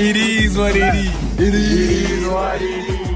It is what it is. It is what it is.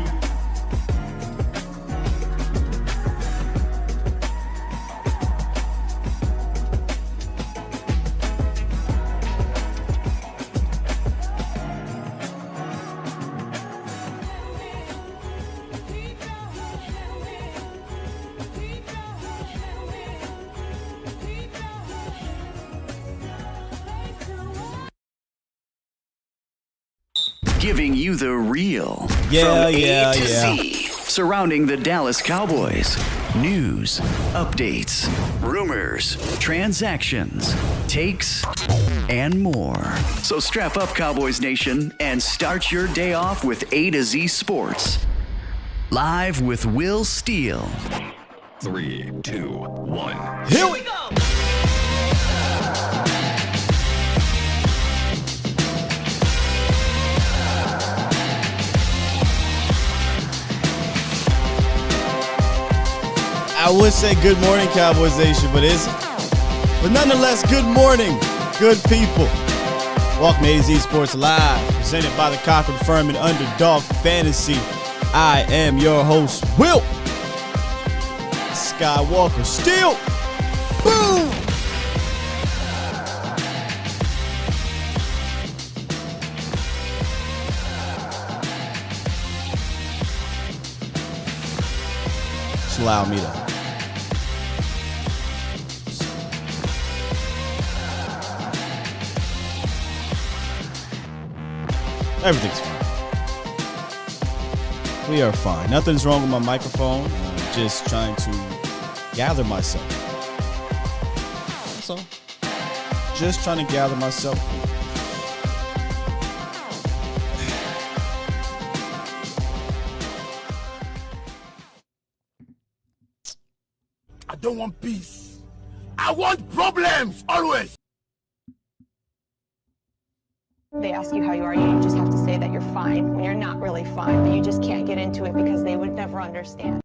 Giving you the real Yeah, from yeah, A to yeah. Z surrounding the Dallas Cowboys. News, updates, rumors, transactions, takes, and more. So strap up, Cowboys Nation, and start your day off with A to Z Sports. Live with Will Steele. 3, 2, 1. Here we go. I would say good morning, Cowboys Nation, but nonetheless, good morning, good people. Welcome to AZ Sports Live, presented by the Cochran Firm and Underdog Fantasy. I am your host, Will Skywalker Steele. Boom! Just allow me to. Everything's fine. We are fine. Nothing's wrong with my microphone. I'm just trying to gather myself. That's all. Just trying to gather myself. I don't want peace. I want problems always. They ask you how you are, you just have to say that you're fine when you're not really fine, but you just can't get into it because they would never understand.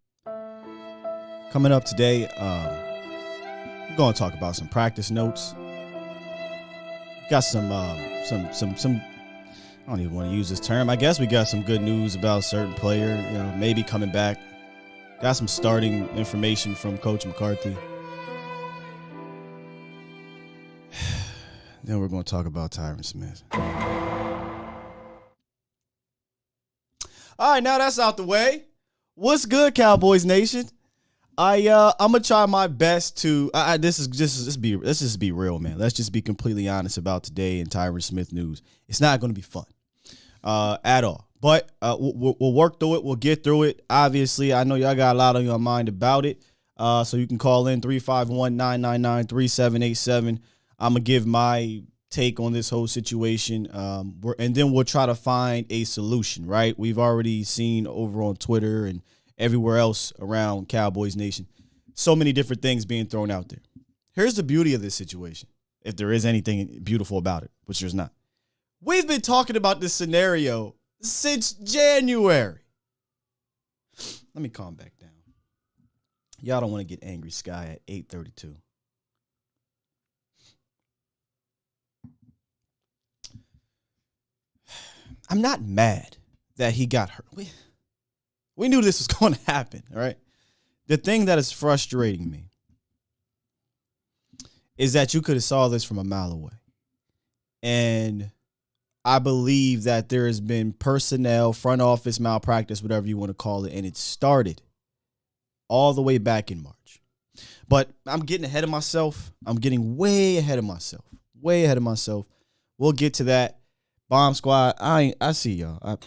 Coming up today, we're going to talk about some practice notes. Got some, I don't even want to use this term. I guess we got some good news about a certain player, maybe coming back. Got some starting information from Coach McCarthy. Then we're going to talk about Tyron Smith. All right, now that's out the way. What's good, Cowboys Nation? I'm gonna try my best to. Let's just be real, man. Let's just be completely honest about today and Tyron Smith news. It's not going to be fun at all. But we'll work through it. We'll get through it. Obviously, I know y'all got a lot on your mind about it. So you can call in 351-999-3787. I'm going to give my take on this whole situation. And then we'll try to find a solution, right? We've already seen over on Twitter and everywhere else around Cowboys Nation, so many different things being thrown out there. Here's the beauty of this situation, if there is anything beautiful about it, which there's not. We've been talking about this scenario since January. Let me calm back down. Y'all don't want to get angry, Sky, at 8:32. I'm not mad that he got hurt. We knew this was going to happen, all right? The thing that is frustrating me is that you could have saw this from a mile away. And I believe that there has been personnel, front office malpractice, whatever you want to call it, and it started all the way back in March. But I'm getting ahead of myself. I'm getting way ahead of myself. Way ahead of myself. We'll get to that. Bomb Squad, I see y'all. Bomb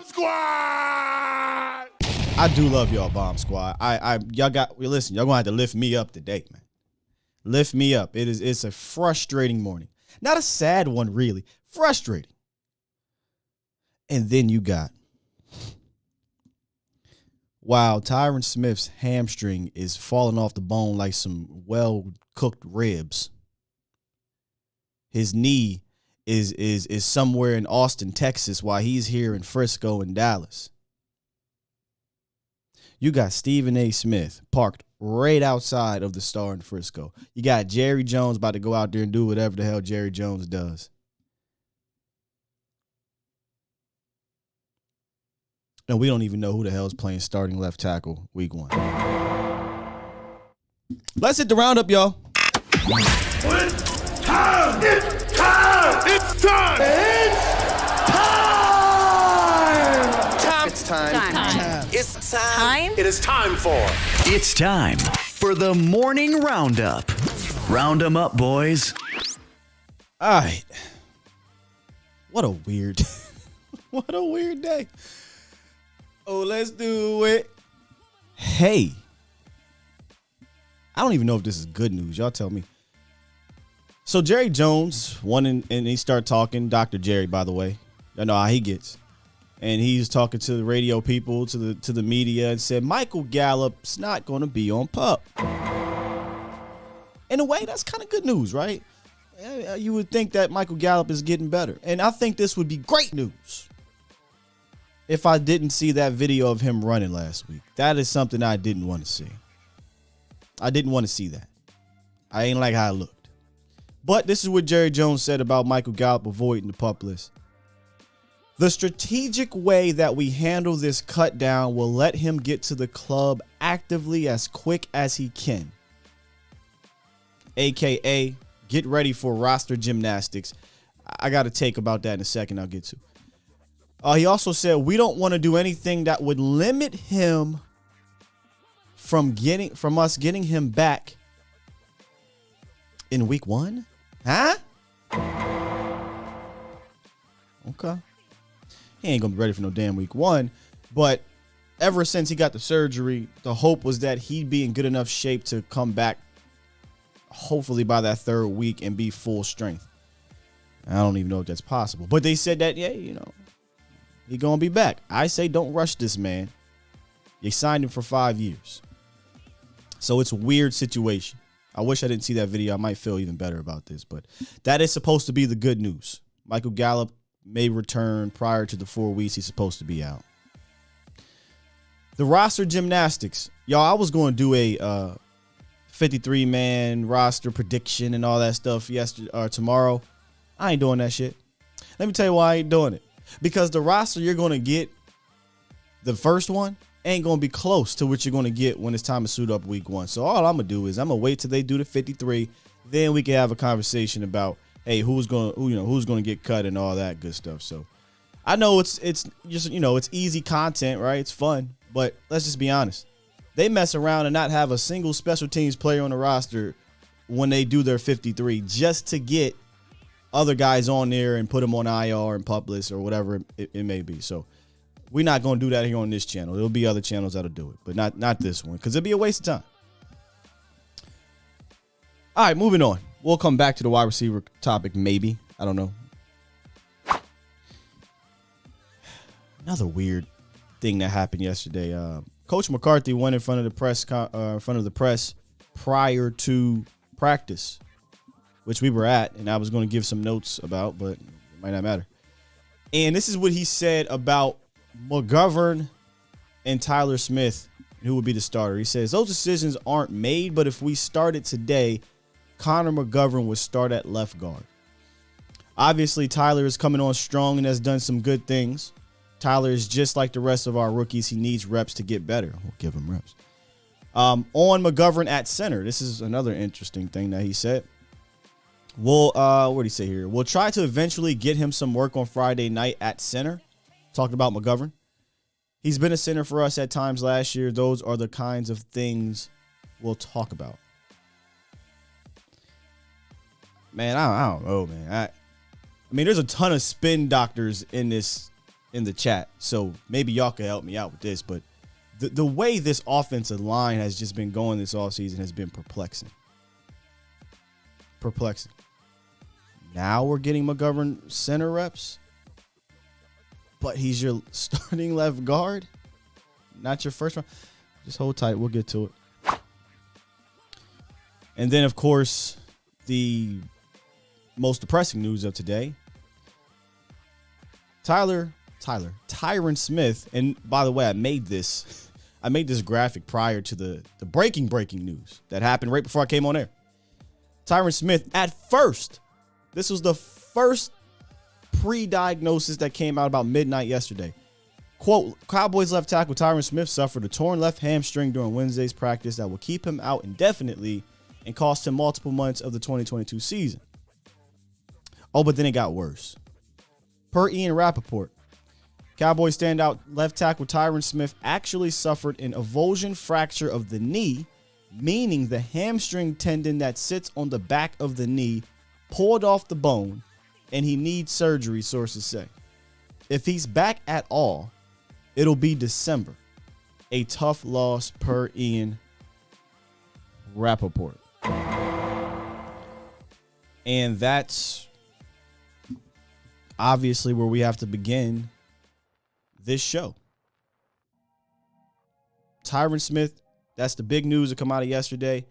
Squad! I do love y'all, Bomb Squad. Y'all gonna have to lift me up today, man. Lift me up. It's a frustrating morning. Not a sad one, really. Frustrating. And then you got, while Tyron Smith's hamstring is falling off the bone like some well-cooked ribs, his knee is somewhere in Austin, Texas, while he's here in Frisco and Dallas. You got Stephen A. Smith parked right outside of the Star in Frisco. You got Jerry Jones about to go out there and do whatever the hell Jerry Jones does. And we don't even know who the hell is playing starting left tackle week 1. Let's hit the roundup, y'all. It's time! It's time! It's time! It's time! It's time! It is time for... It's time for the morning roundup. Round 'em up, boys. All right. What a weird day. Oh, let's do it. Hey. I don't even know if this is good news. Y'all tell me. So Jerry Jones won and he started talking. Dr. Jerry, by the way. I know how he gets. And he's talking to the radio people, to the media, and said Michael Gallup's not going to be on PUP. In a way, that's kind of good news, right? You would think that Michael Gallup is getting better. And I think this would be great news if I didn't see that video of him running last week. That is something I didn't want to see. I didn't want to see that. I ain't like how it looked. But this is what Jerry Jones said about Michael Gallup avoiding the PUP list. The strategic way that we handle this cut down will let him get to the club actively as quick as he can. AKA, get ready for roster gymnastics. I got a take about that in a second I'll get to. He also said, we don't want to do anything that would limit him from us getting him back in week 1. Huh? Okay. He ain't going to be ready for no damn week 1. But ever since he got the surgery, the hope was that he'd be in good enough shape to come back hopefully by that 3rd week and be full strength. I don't even know if that's possible. But they said that, yeah, you know, he's going to be back. I say don't rush this man. You signed him for 5 years. So it's a weird situation. I wish I didn't see that video. I might feel even better about this. But that is supposed to be the good news. Michael Gallup may return prior to the 4 weeks he's supposed to be out. The roster gymnastics. Y'all, I was going to do a 53-man roster prediction and all that stuff yesterday or tomorrow. I ain't doing that shit. Let me tell you why I ain't doing it. Because the roster you're going to get, the first one, ain't going to be close to what you're going to get when it's time to suit up week 1. So all I'm going to do is I'm going to wait till they do the 53. Then we can have a conversation about, hey, who's going to get cut and all that good stuff. So I know it's just, it's easy content, right? It's fun. But let's just be honest. They mess around and not have a single special teams player on the roster when they do their 53 just to get other guys on there and put them on IR and PUP list or whatever it may be. So we're not going to do that here on this channel. There'll be other channels that'll do it, but not this one because it'll be a waste of time. All right, moving on. We'll come back to the wide receiver topic maybe. I don't know. Another weird thing that happened yesterday. Coach McCarthy went in front of the press prior to practice, which we were at, and I was going to give some notes about, but it might not matter. And this is what he said about McGovern and Tyler Smith, who would be the starter. He says, those decisions aren't made, but if we started today, Connor McGovern would start at left guard. Obviously, Tyler is coming on strong and has done some good things. Tyler is just like the rest of our rookies. He needs reps to get better. We'll give him reps. On McGovern at center. This is another interesting thing that he said. What did he say here? We'll try to eventually get him some work on Friday night at center. Talking about McGovern. He's been a center for us at times last year. Those are the kinds of things we'll talk about. Man, I don't know, man. I mean, there's a ton of spin doctors in the chat, so maybe y'all can help me out with this, but the way this offensive line has just been going this offseason has been perplexing. Now we're getting McGovern center reps, but he's your starting left guard, not your first one. Just hold tight. We'll get to it. And then, of course, the most depressing news of today. Tyron Smith, and by the way, I made this graphic prior to the breaking news that happened right before I came on air. Tyron Smith, at first, this was the first pre-diagnosis that came out about midnight yesterday. Quote, Cowboys left tackle Tyron Smith suffered a torn left hamstring during Wednesday's practice that will keep him out indefinitely and cost him multiple months of the 2022 season. Oh, but then it got worse. Per Ian Rappaport, Cowboys standout left tackle Tyron Smith actually suffered an avulsion fracture of the knee, meaning the hamstring tendon that sits on the back of the knee pulled off the bone, and he needs surgery, sources say. If he's back at all, it'll be December. A tough loss per Ian Rappaport. And that's obviously where we have to begin this show. Tyron Smith, that's the big news that come out of yesterday.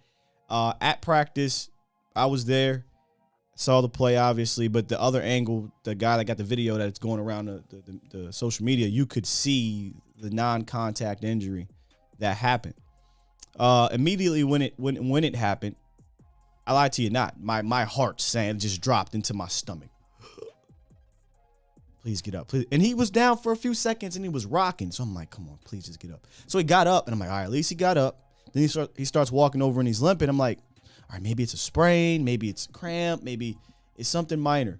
At practice, I was there, saw the play, obviously, but the other angle, the guy that got the video that's going around the social media, you could see the non-contact injury that happened. Immediately when it happened, I lied to you not, my heart just dropped into my stomach. Please get up, please. And he was down for a few seconds and he was rocking. So I'm like, come on, please just get up. So he got up and I'm like, all right, at least he got up. Then he starts walking over and he's limping. I'm like, all right, maybe it's a sprain, maybe it's a cramp, maybe it's something minor.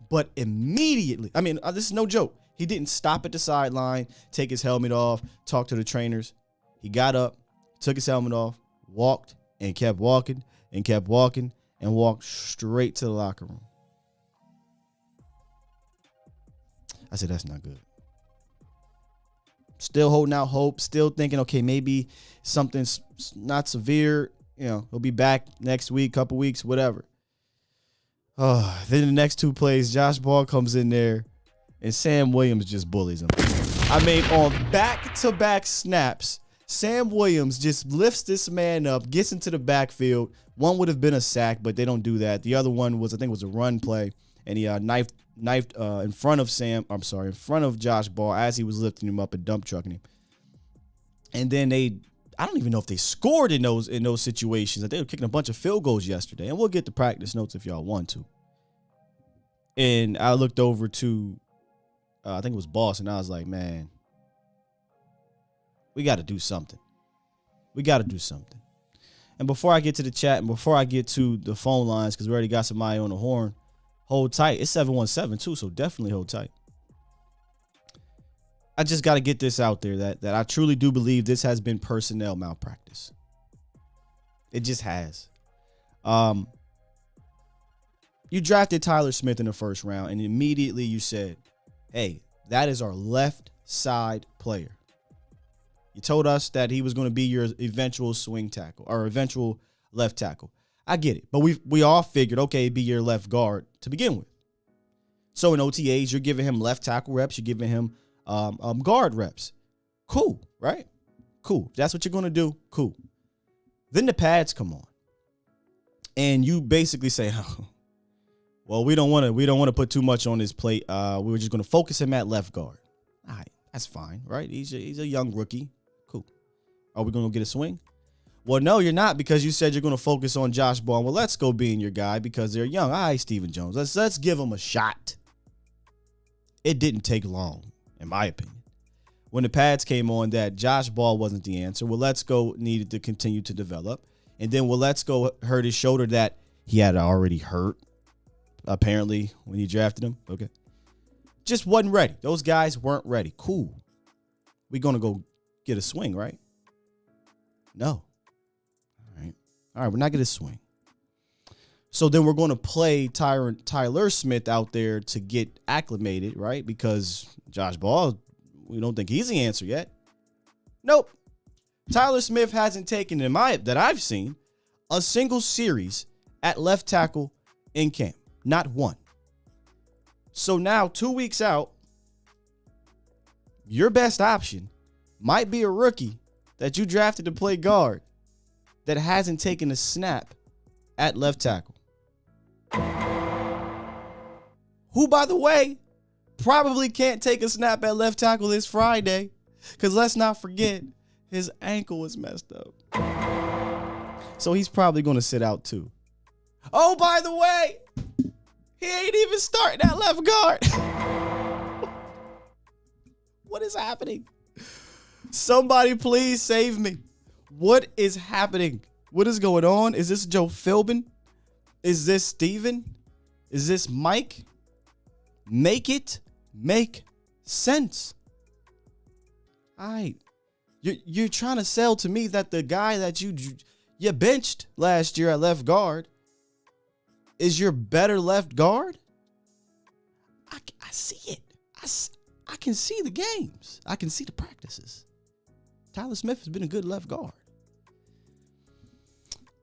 But immediately, I mean, this is no joke. He didn't stop at the sideline, take his helmet off, talk to the trainers. He got up, took his helmet off, walked and kept walking and kept walking and walked straight to the locker room. I said, that's not good. Still holding out hope, still thinking, okay, maybe something's not severe. You know, he'll be back next week, couple weeks, whatever. Then the next two plays, Josh Ball comes in there and Sam Williams just bullies him. I mean, on back-to-back snaps, Sam Williams just lifts this man up, gets into the backfield. One would have been a sack, but they don't do that. The other one was, I think it was a run play, and he knifed in front of Josh Ball as he was lifting him up and dump trucking him. And then I don't even know if they scored in those situations. They were kicking a bunch of field goals yesterday. And we'll get the practice notes if y'all want to. And I looked over to, I think it was Boss, and I was like, man, we got to do something. We got to do something. And before I get to the chat and before I get to the phone lines, because we already got somebody on the horn, hold tight. It's 717 too, so definitely hold tight. I just got to get this out there that I truly do believe this has been personnel malpractice. It just has. You drafted Tyler Smith in the first round, and immediately you said, hey, that is our left side player. You told us that he was going to be your eventual swing tackle or eventual left tackle. I get it. But we all figured, okay, it'd be your left guard to begin with. So in OTAs, you're giving him left tackle reps. You're giving him guard reps. Cool, right? Cool. If that's what you're going to do, cool. Then the pads come on. And you basically say, oh, well, we don't want to put too much on his plate. We were just going to focus him at left guard. All right, that's fine, right? He's a young rookie. Cool. Are we going to get a swing? Well, no, you're not, because you said you're going to focus on Josh Ball. Well, let's go being your guy because they're young. All right, Stephen Jones. Let's give him a shot. It didn't take long, in my opinion. When the pads came on that Josh Ball wasn't the answer, well, Let's Go needed to continue to develop. And then Let's Go hurt his shoulder that he had already hurt, apparently, when he drafted him. Okay. Just wasn't ready. Those guys weren't ready. Cool. We're going to go get a swing, right? No. All right, we're not going to swing. So then we're going to play Tyler Smith out there to get acclimated, right? Because Josh Ball, we don't think he's the answer yet. Nope. Tyler Smith hasn't taken, that I've seen, a single series at left tackle in camp. Not one. So now, 2 weeks out, your best option might be a rookie that you drafted to play guard that hasn't taken a snap at left tackle. Who, by the way, probably can't take a snap at left tackle this Friday, because let's not forget, his ankle is messed up. So he's probably going to sit out too. Oh, by the way, he ain't even starting at left guard. What is happening? Somebody please save me. What is happening? What is going on? Is this Joe Philbin? Is this Steven? Is this Mike? Make it make sense. All right. You're trying to sell to me that the guy that you benched last year at left guard is your better left guard? I see it. I can see the games. I can see the practices. Tyron Smith has been a good left guard.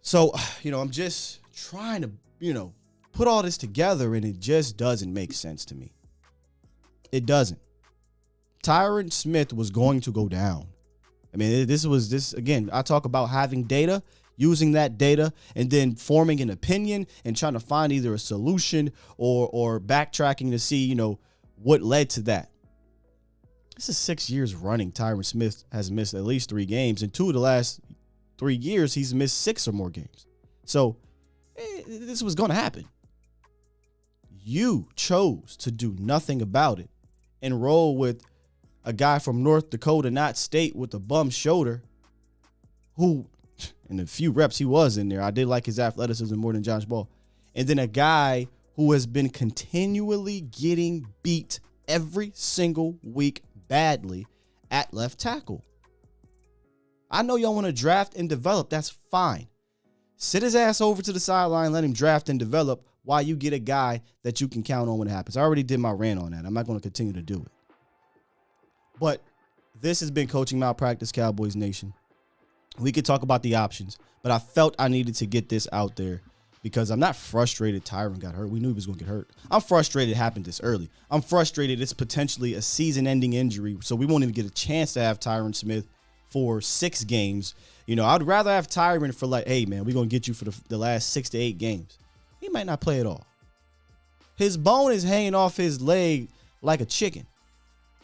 So, I'm just trying to, put all this together, and it just doesn't make sense to me. It doesn't. Tyron Smith was going to go down. I mean, this again, I talk about having data, using that data, and then forming an opinion and trying to find either a solution or backtracking to see, what led to that. This is 6 years running. Tyron Smith has missed at least 3 games. In 2 of the last 3 years, he's missed 6 or more games. So this was going to happen. You chose to do nothing about it and roll with a guy from North Dakota, not state, with a bum shoulder, who, in the few reps he was in there, I did like his athleticism more than Josh Ball. And then a guy who has been continually getting beat every single week badly at left tackle. I know y'all want to draft and develop. That's fine. Sit his ass over to the sideline, let him draft and develop while you get a guy that you can count on when it happens. I already did my rant on that. I'm not going to continue to do it. But this has been Coaching Malpractice, Cowboys Nation. We could talk about the options, but I felt I needed to get this out there because I'm not frustrated Tyron got hurt. We knew he was going to get hurt. I'm frustrated it happened this early. I'm frustrated it's potentially a season-ending injury, so we won't even get a chance to have Tyron Smith for 6 games. I'd rather have Tyron for hey, man, we're going to get you for the last 6 to 8 games. He might not play at all. His bone is hanging off his leg like a chicken.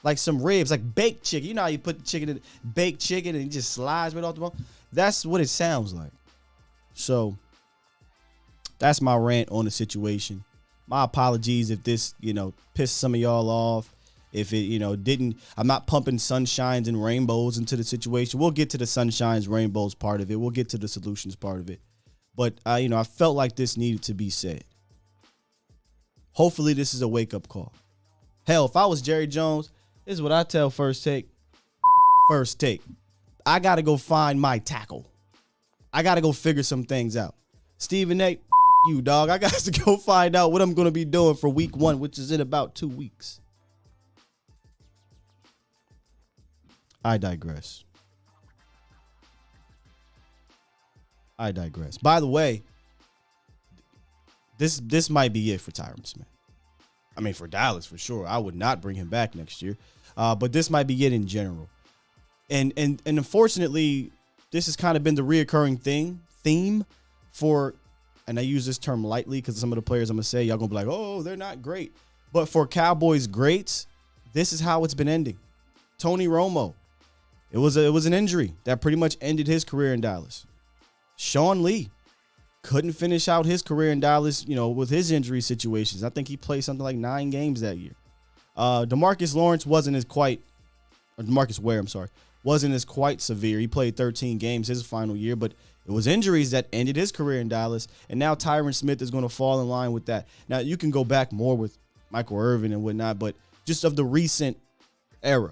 Like some ribs, like baked chicken. You know how you put the chicken in baked chicken and it just slides right off the bone? That's what it sounds like. So that's my rant on the situation. My apologies if this, pissed some of y'all off. If it, didn't, I'm not pumping sunshines and rainbows into the situation. We'll get to the sunshines, rainbows part of it. We'll get to the solutions part of it. But, I felt like this needed to be said. Hopefully this is a wake-up call. Hell, if I was Jerry Jones, this is what I tell First Take. First Take. I got to go find my tackle. I got to go figure some things out. Stephen A., you, dog. I got to go find out what I'm going to be doing for week 1, which is in about 2 weeks. I digress. By the way, this might be it for Tyron Smith. I mean, for Dallas, for sure. I would not bring him back next year. But this might be it in general. And unfortunately, this has kind of been the reoccurring theme for, and I use this term lightly because some of the players I'm going to say, y'all going to be like, oh, they're not great. But for Cowboys greats, this is how it's been ending. Tony Romo. It was an injury that pretty much ended his career in Dallas. Sean Lee couldn't finish out his career in Dallas, with his injury situations. I think he played something like 9 games that year. DeMarcus Lawrence wasn't as quite severe. He played 13 games his final year, but it was injuries that ended his career in Dallas. And now Tyron Smith is going to fall in line with that. Now, you can go back more with Michael Irvin and whatnot, but just of the recent era,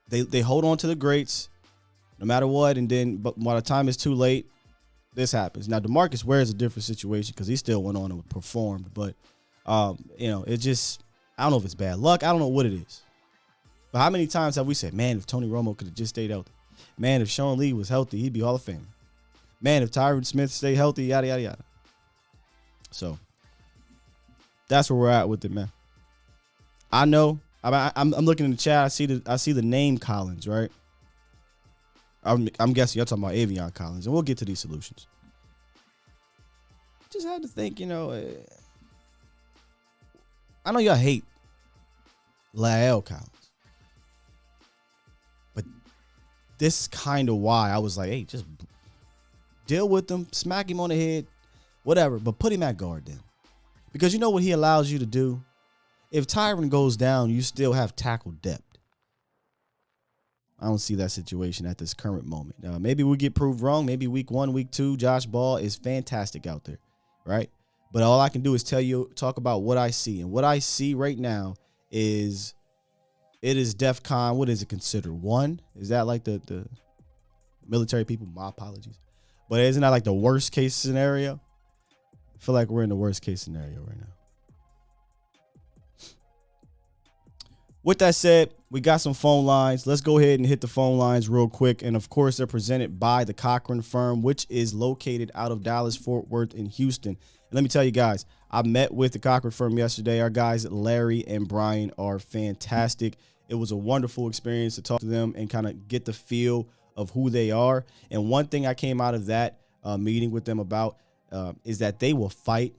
they hold on to the greats no matter what. And then, but by the time it's too late, this happens. Now, DeMarcus Ware is a different situation because he still went on and performed. But, it just, I don't know if it's bad luck. I don't know what it is. But how many times have we said, man, if Tony Romo could have just stayed healthy? Man, if Sean Lee was healthy, he'd be Hall of Fame. Man, if Tyron Smith stayed healthy, yada, yada, yada. So that's where we're at with it, man. I know. I'm looking in the chat. I see the name Collins, right? I'm guessing you're talking about Avion Collins, and we'll get to these solutions. Just had to think, I know y'all hate Lael Collins, but this is kind of why I was like, hey, just deal with him, smack him on the head, whatever, but put him at guard then. Because you know what he allows you to do? If Tyron goes down, you still have tackle depth. I don't see that situation at this current moment. Maybe we get proved wrong. Maybe week 1, week 2, Josh Ball is fantastic out there, right? But all I can do is talk about what I see. And what I see right now is it is DEFCON. What is it considered? 1? Is that like the military people? My apologies. But isn't that like the worst case scenario? I feel like we're in the worst case scenario right now. With that said, we got some phone lines. Let's go ahead and hit the phone lines real quick. And of course, they're presented by the Cochran firm, which is located out of Dallas, Fort Worth, and Houston. And let me tell you guys, I met with the Cochran firm yesterday. Our guys, Larry and Brian, are fantastic. It was a wonderful experience to talk to them and kind of get the feel of who they are. And one thing I came out of that meeting with them about is that they will fight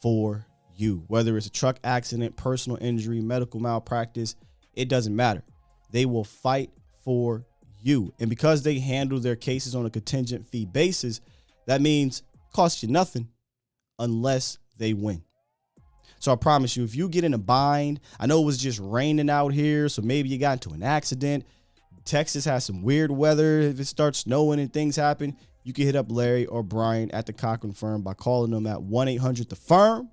for you, whether it's a truck accident, personal injury, medical malpractice. It doesn't matter. They will fight for you. And because they handle their cases on a contingent fee basis, that means it costs you nothing unless they win. So I promise you, if you get in a bind, I know it was just raining out here, so maybe you got into an accident. Texas has some weird weather. If it starts snowing and things happen, you can hit up Larry or Brian at the Cochran firm by calling them at 1-800-THE-FIRM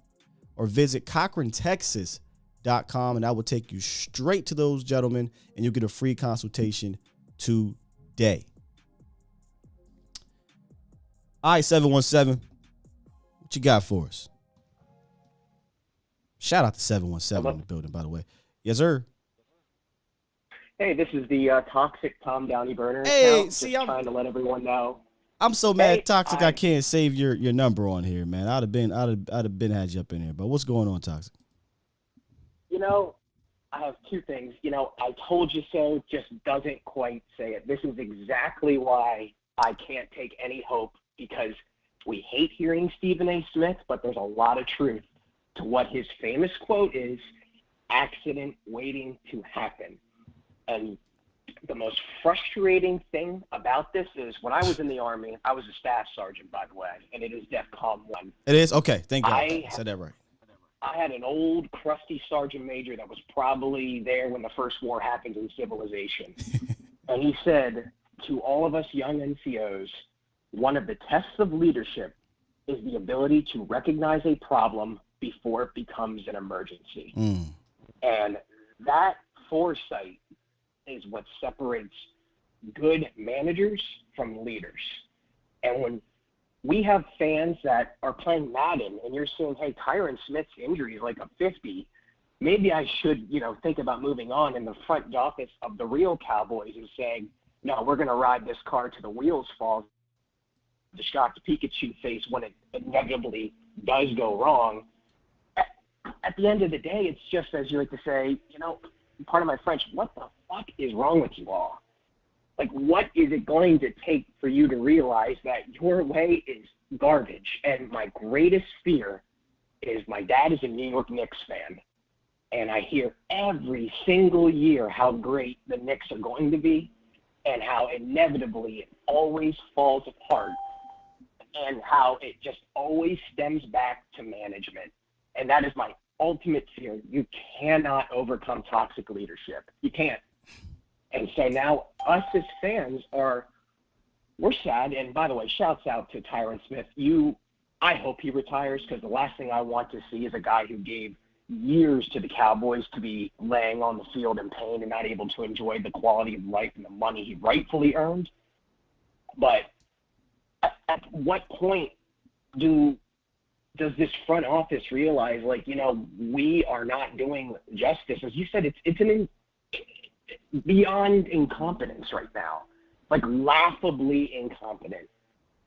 or visit CochranTexas.com, and I will take you straight to those gentlemen, and you'll get a free consultation today. All right, 717, what you got for us? Shout out to 717 in the building, by the way. Yes, sir. Hey, this is the Toxic Tom Downey Burner. Hey, account. see, just trying to let everyone know. I'm so mad, Toxic. I can't save your number on here, man. I'd have been had you up in here. But what's going on, Toxic? You know, I have two things. You know, I told you so just doesn't quite say it. This is exactly why I can't take any hope, because we hate hearing Stephen A. Smith, but there's a lot of truth to what his famous quote is: accident waiting to happen. And the most frustrating thing about this is when I was in the Army, I was a staff sergeant, by the way, and it is DEFCON 1. It is? Okay, thank God. I said that right. I had an old, crusty sergeant major that was probably there when the first war happened in civilization. And he said to all of us young NCOs, one of the tests of leadership is the ability to recognize a problem before it becomes an emergency. And that foresight is what separates good managers from leaders. And when we have fans that are playing Madden and you're saying, hey, Tyron Smith's injury is like a 50, maybe I should, think about moving on. And the front office of the real Cowboys is saying, no, we're going to ride this car to the wheels fall, the shocked Pikachu face when it inevitably does go wrong. At the end of the day, it's just, as you like to say, part of my French, what the fuck is wrong with you all? Like, what is it going to take for you to realize that your way is garbage? And my greatest fear is my dad is a New York Knicks fan, and I hear every single year how great the Knicks are going to be and how inevitably it always falls apart and how it just always stems back to management. And that is my ultimate fear. You cannot overcome toxic leadership. You can't. And so now us as fans we're sad. And by the way, shouts out to Tyron Smith. I hope he retires, because the last thing I want to see is a guy who gave years to the Cowboys to be laying on the field in pain and not able to enjoy the quality of life and the money he rightfully earned. But at what point does this front office realize, we are not doing justice? As you said, it's beyond incompetence right now, like laughably incompetent.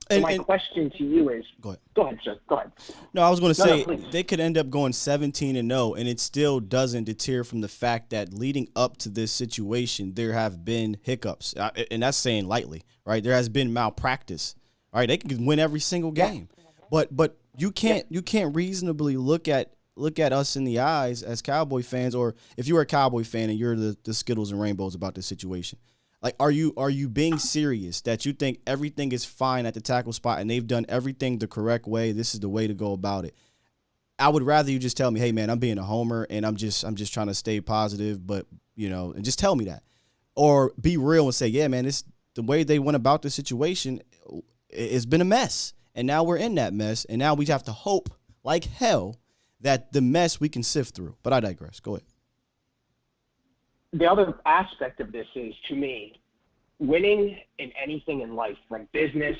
And my question to you is, go ahead, sir. Go ahead. No, I was going to say they could end up going 17-0, and it still doesn't deter from the fact that leading up to this situation, there have been hiccups, and that's saying lightly, right? There has been malpractice. All right, they can win every single game, but you can't reasonably look at us in the eyes as Cowboy fans, or if you're a Cowboy fan and you're the Skittles and Rainbows about this situation. Like, are you being serious that you think everything is fine at the tackle spot and they've done everything the correct way? This is the way to go about it. I would rather you just tell me, hey man, I'm being a homer and I'm just trying to stay positive, but and just tell me that. or be real and say, yeah, man, this the way they went about the situation, it's been a mess. And now we're in that mess. And now we have to hope like hell that the mess we can sift through. But I digress. Go ahead. The other aspect of this is, to me, winning in anything in life, from business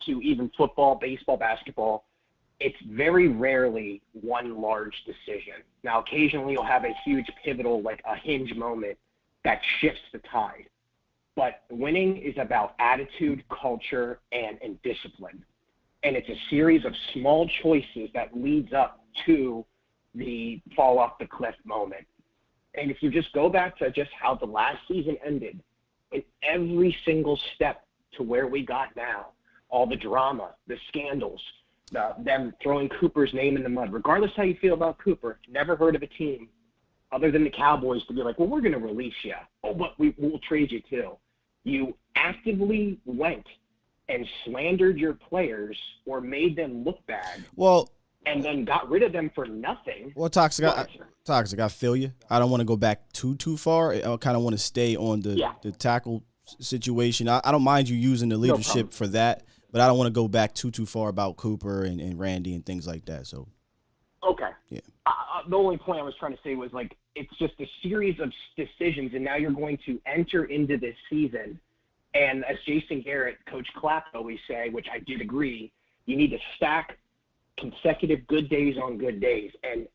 to even football, baseball, basketball, it's very rarely one large decision. Now, occasionally you'll have a huge pivotal, like a hinge moment that shifts the tide. But winning is about attitude, culture, and discipline. And it's a series of small choices that leads up to the fall off the cliff moment. And if you just go back to just how the last season ended, in every single step to where we got now, all the drama, the scandals, them throwing Cooper's name in the mud, regardless how you feel about Cooper, never heard of a team other than the Cowboys to be like, well, we're going to release you. Oh, but we'll trade you too. You actively went and slandered your players or made them look bad. Well, and then got rid of them for nothing. Well, Toxic, I feel you. I don't want to go back too far. I kind of want to stay on the tackle situation. I don't mind you using the leadership for that, but I don't want to go back too far about Cooper and Randy and things like that. So, okay. Yeah. The only point I was trying to say was, like, it's just a series of decisions, and now you're going to enter into this season. And as Jason Garrett, Coach Clapp always say, which I did agree, you need to stack consecutive good days on good days. And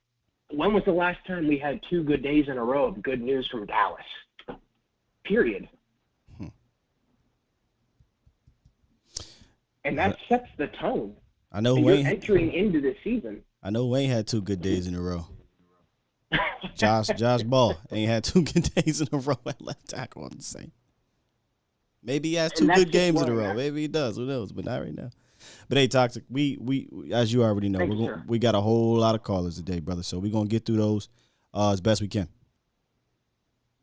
when was the last time we had 2 good days in a row of good news from Dallas? Period. And that sets the tone. I know Wayne entering into the season. I know Wayne had 2 good days in a row. Josh Ball ain't had 2 good days in a row at left tackle. I'm just saying. Maybe he has 2 good games in a row. Maybe he does. Who knows? But not right now. But hey, Toxic, we as you already know, we got a whole lot of callers today, brother. So we're gonna get through those as best we can.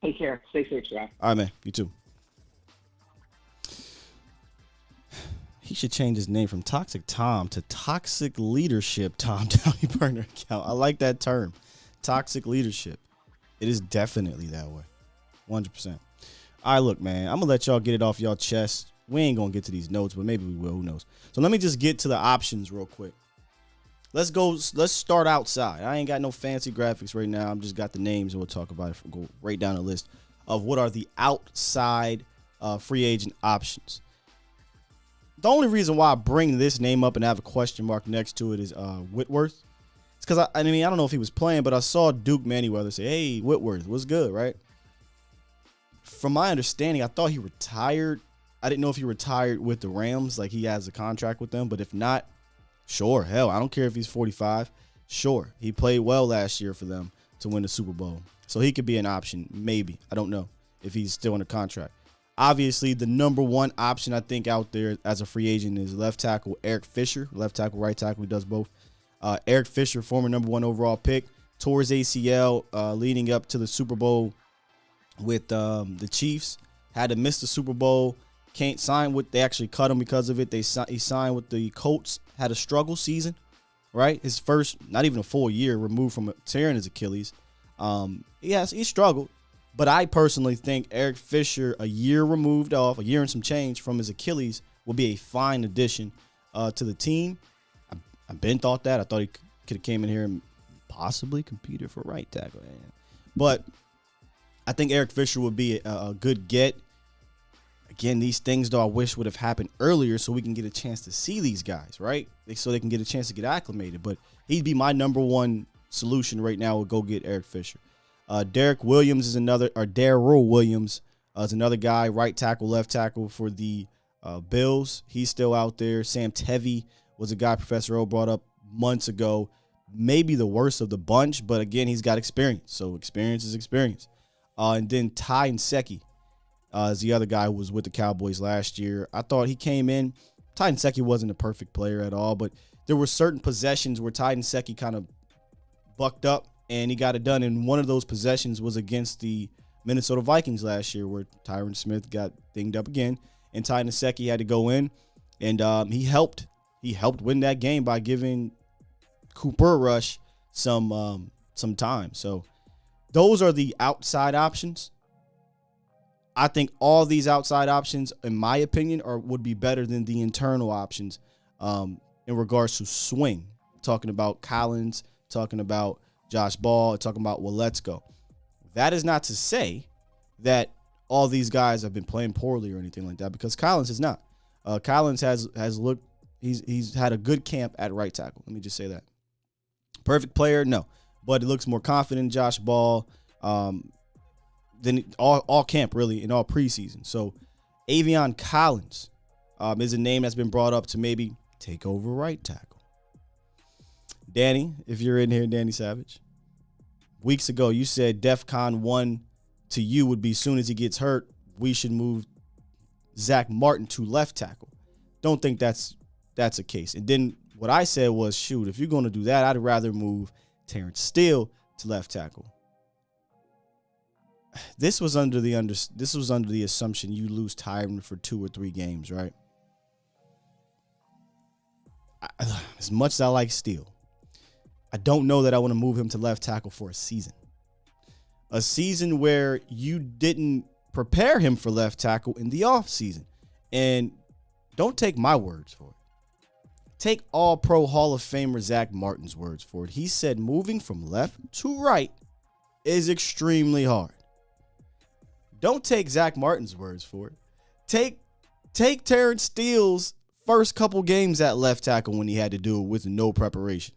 Take care. Stay safe, Scott. All right, man. You too. He should change his name from Toxic Tom to Toxic Leadership Tom Downey Burner account. I like that term. Toxic Leadership. It is definitely that way. 100%. All right, look, man. I'm going to let y'all get it off y'all chest. We ain't going to get to these notes, but maybe we will. Who knows? So let me just get to the options real quick. Let's start outside. I ain't got no fancy graphics right now. I've just got the names, and we'll talk about it. We'll go right down the list of what are the outside free agent options. The only reason why I bring this name up and have a question mark next to it is Whitworth. It's because, I mean, I don't know if he was playing, but I saw Duke Manyweather say, hey, Whitworth, what's good, right? From my understanding, I thought he retired. I didn't know if he retired with the Rams, like he has a contract with them. But if not, sure, hell, I don't care if he's 45. Sure, he played well last year for them to win the Super Bowl. So he could be an option, maybe. I don't know if he's still under contract. Obviously, the number one option I think out there as a free agent is left tackle Eric Fisher. Left tackle, right tackle, he does both. Eric Fisher, former number 1 overall pick, tore his ACL leading up to the Super Bowl with the Chiefs. Had to miss the Super Bowl. Can't sign with. They actually cut him because of it. He signed with the Colts. Had a struggle season, right? His first, not even a full year removed from tearing his Achilles. He struggled. But I personally think Eric Fisher, a year and some change from his Achilles, will be a fine addition to the team. I've been thought that. I thought he could have came in here and possibly competed for right tackle. But I think Eric Fisher would be a good get. Again, these things, though, I wish would have happened earlier so we can get a chance to see these guys, right? So they can get a chance to get acclimated. But he'd be my number one solution right now would go get Eric Fisher. Darryl Williams is another guy, right tackle, left tackle for the Bills. He's still out there. Sam Tevy was a guy Professor O brought up months ago. Maybe the worst of the bunch, but again, he's got experience. So experience is experience. And then Ty Nsekhe is the other guy who was with the Cowboys last year. I thought he came in. Ty Nsekhe wasn't a perfect player at all, but there were certain possessions where Ty Nsekhe kind of bucked up and he got it done. And one of those possessions was against the Minnesota Vikings last year where Tyron Smith got dinged up again. And Ty Nsekhe had to go in, and he helped. He helped win that game by giving Cooper Rush some time. So those are the outside options. I think all these outside options, in my opinion, would be better than the internal options in regards to swing. Talking about Collins, talking about Josh Ball, talking about Waletzko. That is not to say that all these guys have been playing poorly or anything like that, because Collins is not. Collins has looked. He's had a good camp at right tackle. Let me just say that. Perfect player, no, but it looks more confident in Josh Ball than all camp, really, in all preseason. So Avion Collins is a name that's been brought up to maybe take over right tackle. Danny, if you're in here, Danny Savage, weeks ago you said DEFCON 1 to you would be soon as he gets hurt, we should move Zach Martin to left tackle. Don't think that's a case. And then what I said was, shoot, if you're going to do that, I'd rather move Terrence Steele to left tackle. This was under the assumption you lose Tyron for 2 or 3 games, right? As much as I like Steele, I don't know that I want to move him to left tackle for a season. A season where you didn't prepare him for left tackle in the offseason. And don't take my words for it. Take All-Pro Hall of Famer Zach Martin's words for it. He said moving from left to right is extremely hard. Don't take Zach Martin's words for it. Take Terrence Steele's first couple games at left tackle when he had to do it with no preparation.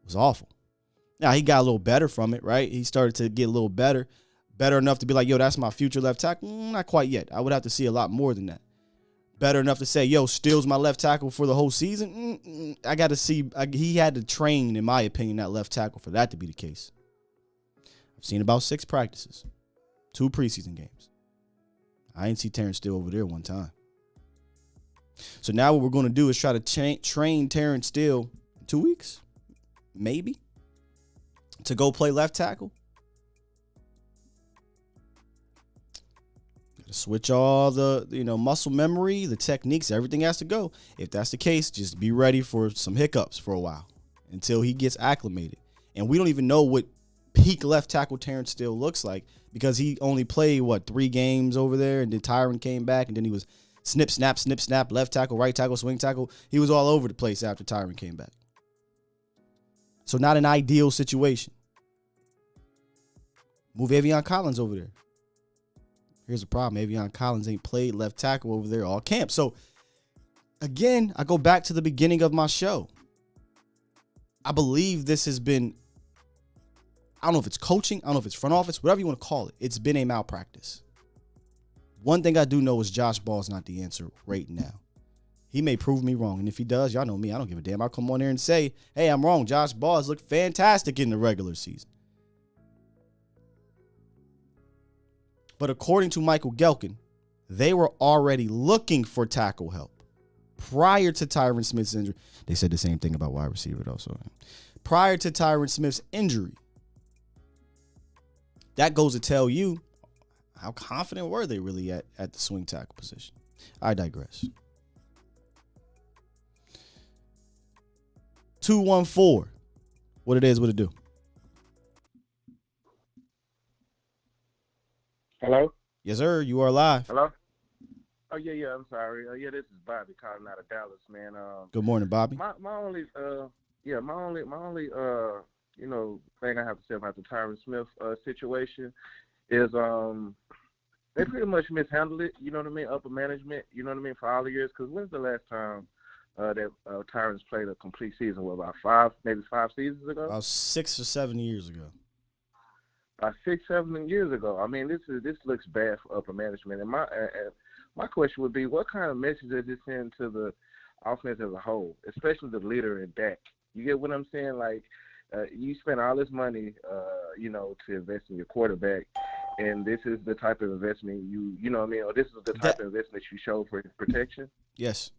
It was awful. Now, he got a little better from it, right? He started to get a little better enough to be like, yo, that's my future left tackle. Not quite yet. I would have to see a lot more than that. Better enough to say, yo, Steele's my left tackle for the whole season. I got to see. He had to train, in my opinion, that left tackle for that to be the case. I've seen about 6 practices, 2 preseason games. I ain't see Terrence Steele over there one time. So now what we're going to do is try to train Terrence Steele in 2 weeks, maybe, to go play left tackle. Switch all the muscle memory, the techniques, everything has to go. If that's the case, just be ready for some hiccups for a while until he gets acclimated. And we don't even know what peak left tackle Terrence Steele looks like, because he only played 3 games over there, and then Tyron came back, and then he was snip, snap, left tackle, right tackle, swing tackle. He was all over the place after Tyron came back. So not an ideal situation. Move Avion Collins over there. Here's the problem. Avion Collins ain't played left tackle over there all camp. So, again, I go back to the beginning of my show. I believe this has been, I don't know if it's coaching, I don't know if it's front office, whatever you want to call it. It's been a malpractice. One thing I do know is Josh Ball is not the answer right now. He may prove me wrong. And if he does, y'all know me. I don't give a damn. I'll come on there and say, hey, I'm wrong. Josh Ball has looked fantastic in the regular season. But according to Michael Gelkin, they were already looking for tackle help prior to Tyron Smith's injury. They said the same thing about wide receiver also. Prior to Tyron Smith's injury. That goes to tell you how confident were they really at the swing tackle position. I digress. 214. What it is, what it do. Hello? Yes, sir. You are live. Hello? Oh, yeah, I'm sorry. This is Bobby calling out of Dallas, man. Good morning, Bobby. My only thing I have to say about the Tyron Smith situation is they pretty much mishandled it, you know what I mean, upper management, you know what I mean, for all the years. Because when's the last time that Tyron's played a complete season? What, about 5 seasons ago? About 6 or 7 years ago. 6-7 years ago. I mean, this looks bad for upper management. And my question would be, what kind of message does this send to the offense as a whole, especially the leader in Dak? You get what I'm saying? Like, you spend all this money, to invest in your quarterback, and this is the type of investment you know what I mean, or this is the type of investment you show for his protection. Yes.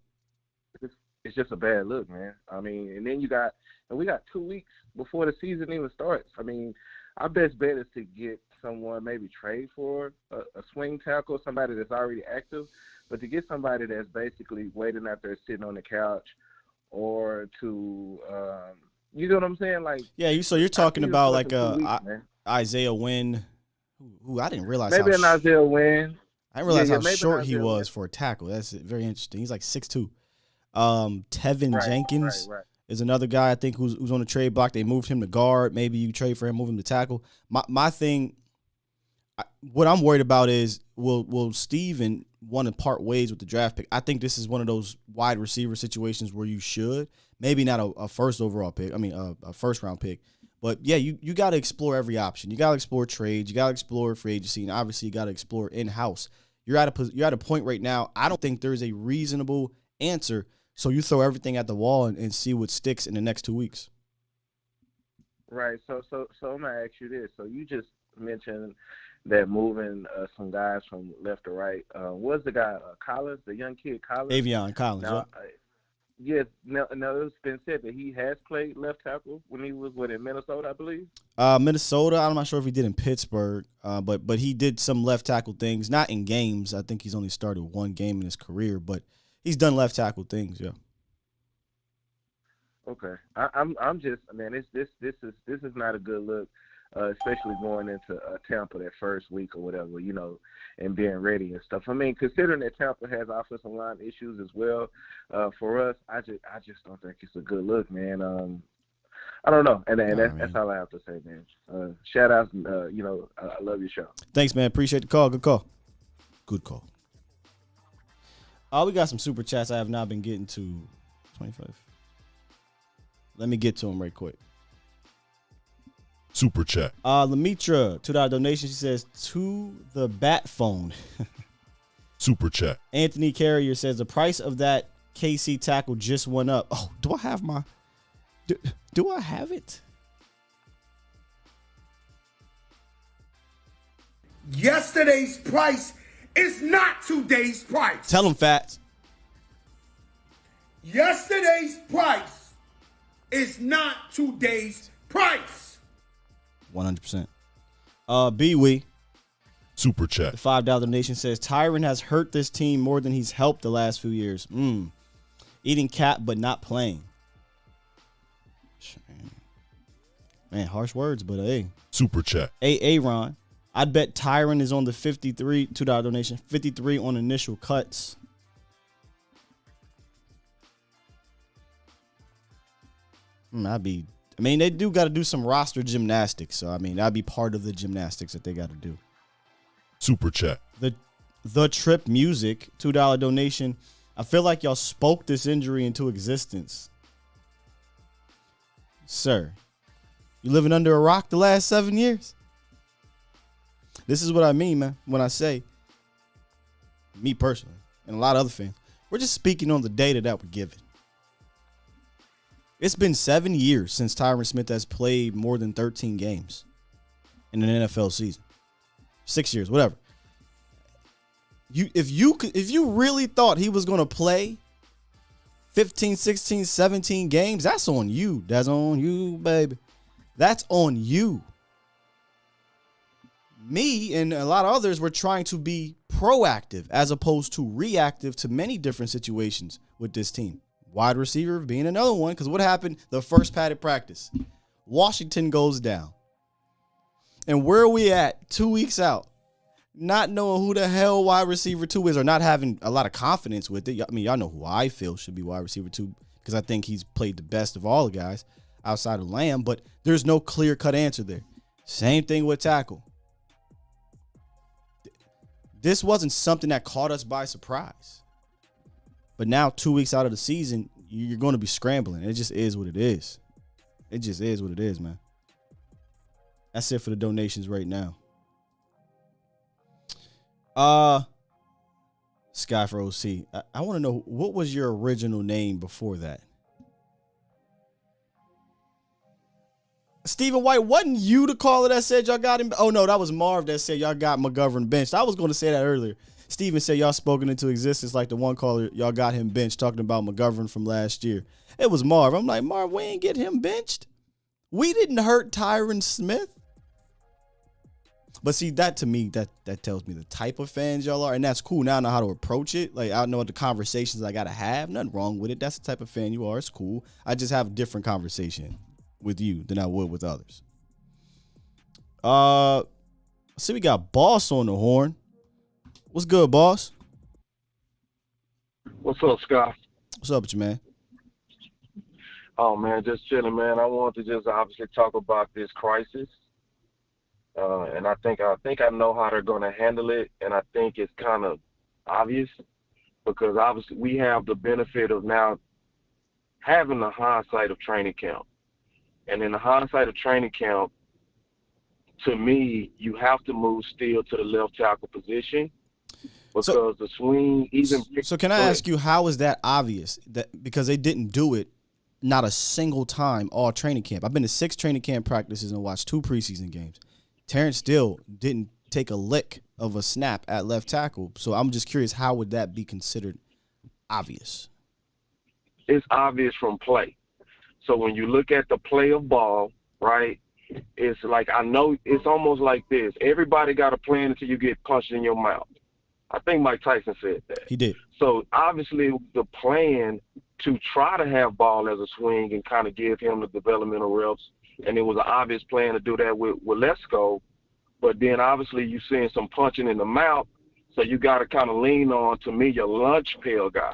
It's just a bad look, man. I mean, and then we got 2 weeks before the season even starts. I mean, our best bet is to get someone, maybe trade for a swing tackle, somebody that's already active, but to get somebody that's basically waiting out there sitting on the couch, or to, you know what I'm saying? Like, yeah, so you're talking about like Isaiah Wynn, who I didn't realize. Maybe an Isaiah Wynn. I didn't realize how maybe short not he really. was for a tackle. That's very interesting. He's like 6'2". Tevin Jenkins is another guy I think who's on the trade block. They moved him to guard. Maybe you trade for him, move him to tackle. My thing, what I'm worried about is will Steven want to part ways with the draft pick? I think this is one of those wide receiver situations where you should. Maybe not a first overall pick. I mean, a first round pick. But, yeah, you got to explore every option. You got to explore trades. You got to explore free agency. And, obviously, you got to explore in-house. You're at a point right now, I don't think there's a reasonable answer. So you throw everything at the wall and see what sticks in the next 2 weeks. Right. So I'm going to ask you this. So you just mentioned that moving some guys from left to right. What's the guy, Collins, the young kid Collins? Avion Collins, now, yes. Now it's been said that he has played left tackle when he was in Minnesota, I believe. Minnesota, I'm not sure if he did in Pittsburgh, but he did some left tackle things, not in games. I think he's only started one game in his career, but he's done left tackle things, yeah. Okay, I'm just, man, this is not a good look, especially going into Tampa that first week or whatever, and being ready and stuff. I mean, considering that Tampa has offensive line issues as well, for us, I just don't think it's a good look, man. I don't know, and that's all I have to say, man. Shout out, I love your show. Thanks, man. Appreciate the call. Good call. Good call. We got some super chats I have not been getting to. 25. Let me get to them right quick. Super chat. Lamitra, $2 donation. She says, to the bat phone. Super chat. Anthony Carrier says, the price of that KC tackle just went up. Oh, do I have my... Do I have it? Yesterday's price is not today's price. Tell them, Fats. Yesterday's price is not today's price. 100%. B-Wee. Super chat. The $5 donation says, Tyron has hurt this team more than he's helped the last few years. Eating cap but not playing. Man, harsh words, but hey. Super chat. Aaron, I'd bet Tyron is on the 53, $2 donation, 53 on initial cuts. They do got to do some roster gymnastics. So, that'd be part of the gymnastics that they got to do. Super chat. The Trip Music, $2 donation. I feel like y'all spoke this injury into existence. Sir, you living under a rock the last 7 years? This is what I mean, man, when I say, me personally, and a lot of other fans, we're just speaking on the data that we're given. It's been 7 years since Tyron Smith has played more than 13 games in an NFL season. 6 years, whatever. If you really thought he was going to play 15, 16, 17 games, that's on you. That's on you, baby. That's on you. Me and a lot of others were trying to be proactive as opposed to reactive to many different situations with this team. Wide receiver being another one, because what happened the first padded practice? Washington goes down. And where are we at 2 weeks out? Not knowing who the hell wide receiver 2 is or not having a lot of confidence with it. Y'all know who I feel should be wide receiver 2 because I think he's played the best of all the guys outside of Lamb, but there's no clear-cut answer there. Same thing with tackle. This wasn't something that caught us by surprise. But now 2 weeks out of the season, you're going to be scrambling. It just is what it is. It just is what it is, man. That's it for the donations right now. Sky for OC. I want to know, what was your original name before that? Stephen White, wasn't you the caller that said y'all got him? Oh, no, that was Marv that said y'all got McGovern benched. I was going to say that earlier. Steven said y'all spoken into existence like the one caller, y'all got him benched, talking about McGovern from last year. It was Marv. I'm like, Marv, we ain't get him benched. We didn't hurt Tyron Smith. But see, that to me, that tells me the type of fans y'all are, and that's cool. Now I know how to approach it. Like, I know what the conversations I got to have. Nothing wrong with it. That's the type of fan you are. It's cool. I just have a different conversation with you than I would with others. See, we got Boss on the horn. What's good, boss? What's up, Scott? What's up with you, man? Oh, man, just chilling, man. I wanted to just obviously talk about this crisis. And I think I know how they're going to handle it, and I think it's kind of obvious because obviously we have the benefit of now having the hindsight of training camp. And in the hindsight of training camp, to me, you have to move Steele to the left tackle position because the swing even. So can I ask you, how is that obvious? That because they didn't do it not a single time all training camp. I've been to 6 training camp practices and watched 2 preseason games. Terrence Steele didn't take a lick of a snap at left tackle. So I'm just curious, how would that be considered obvious? It's obvious from play. So when you look at the play of ball, right, it's like, I know it's almost like this. Everybody got a plan until you get punched in your mouth. I think Mike Tyson said that. He did. So obviously the plan to try to have ball as a swing and kind of give him the developmental reps, and it was an obvious plan to do that with Lesko, but then obviously you seeing some punching in the mouth, so you got to kind of lean on, to me, your lunch pail guy.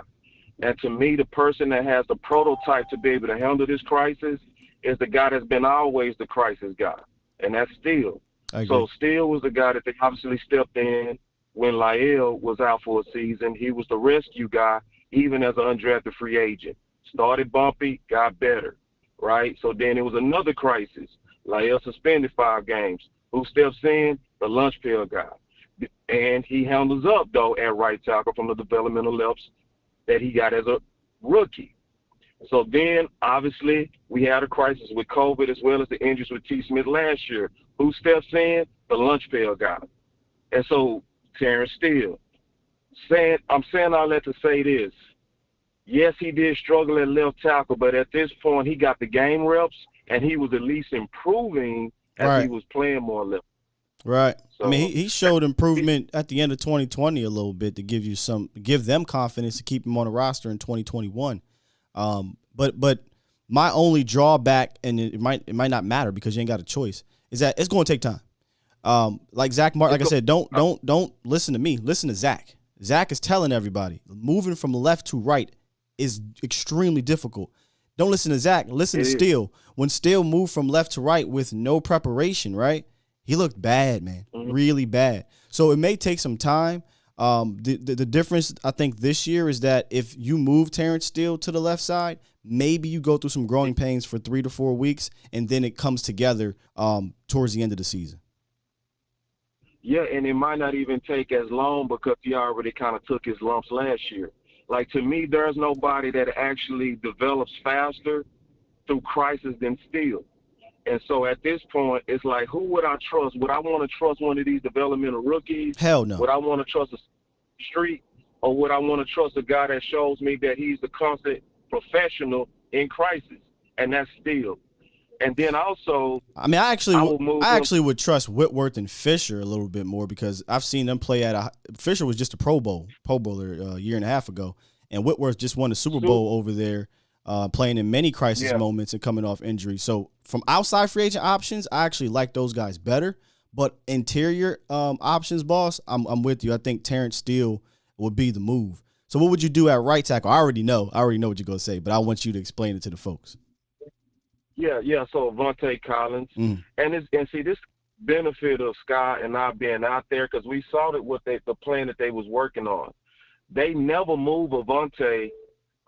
And to me, the person that has the prototype to be able to handle this crisis is the guy that's been always the crisis guy, and that's Steele. So Steele was the guy that they obviously stepped in when Lyle was out for a season. He was the rescue guy, even as an undrafted free agent. Started bumpy, got better, right? So then it was another crisis. Lyle suspended 5 games. Who steps in? The lunch pail guy. And he handles up, though, at right tackle from the developmental reps that he got as a rookie. So then, obviously, we had a crisis with COVID as well as the injuries with T. Smith last year. Who steps in? The lunch pail guy. And so Terrence Steele. I'm saying all that to say this. Yes, he did struggle at left tackle, but at this point, he got the game reps, and he was at least improving as he was playing more left. Right. So, I mean, he showed improvement at the end of 2020 a little bit to give them confidence to keep him on the roster in 2021. But my only drawback, and it might not matter because you ain't got a choice, is that it's going to take time. Like Zach Martin, like I said, don't listen to me. Listen to Zach. Zach is telling everybody moving from left to right is extremely difficult. Don't listen to Zach. Listen to Steele. When Steele moved from left to right with no preparation, right, he looked bad, man, really bad. So it may take some time. The difference, I think, this year is that if you move Terrence Steele to the left side, maybe you go through some growing pains for 3 to 4 weeks, and then it comes together towards the end of the season. Yeah, and it might not even take as long because he already kind of took his lumps last year. Like, to me, there's nobody that actually develops faster through crisis than Steele. And so at this point, it's like, who would I trust? Would I want to trust one of these developmental rookies? Hell no. Would I want to trust a street? Or would I want to trust a guy that shows me that he's the constant professional in crisis? And that's Steele. And then also, I mean, I actually would trust Whitworth and Fisher a little bit more because I've seen them play Fisher was just a Pro Bowler a year and a half ago, and Whitworth just won the Super Bowl over there, playing in many crisis moments and coming off injury. So from outside free agent options, I actually like those guys better. But interior options, boss, I'm with you. I think Terrence Steele would be the move. So what would you do at right tackle? I already know what you're gonna say, but I want you to explain it to the folks. Yeah. So Vontae Collins, and see this benefit of Scott and I being out there because we saw that the plan that they was working on. They never move Vontae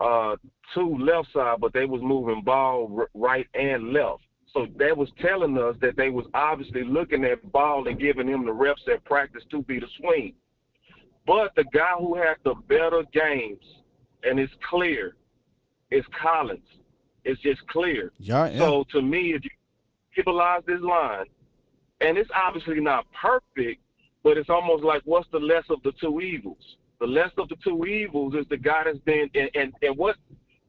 to left side, but they was moving ball right and left. So that was telling us that they was obviously looking at ball and giving him the reps at practice to be the swing. But the guy who had the better games, and it's clear, is Collins. It's just clear. Yeah. So to me, if you utilize this line, and it's obviously not perfect, but it's almost like what's the less of the two evils? The less of the two evils is the guy that's been and what?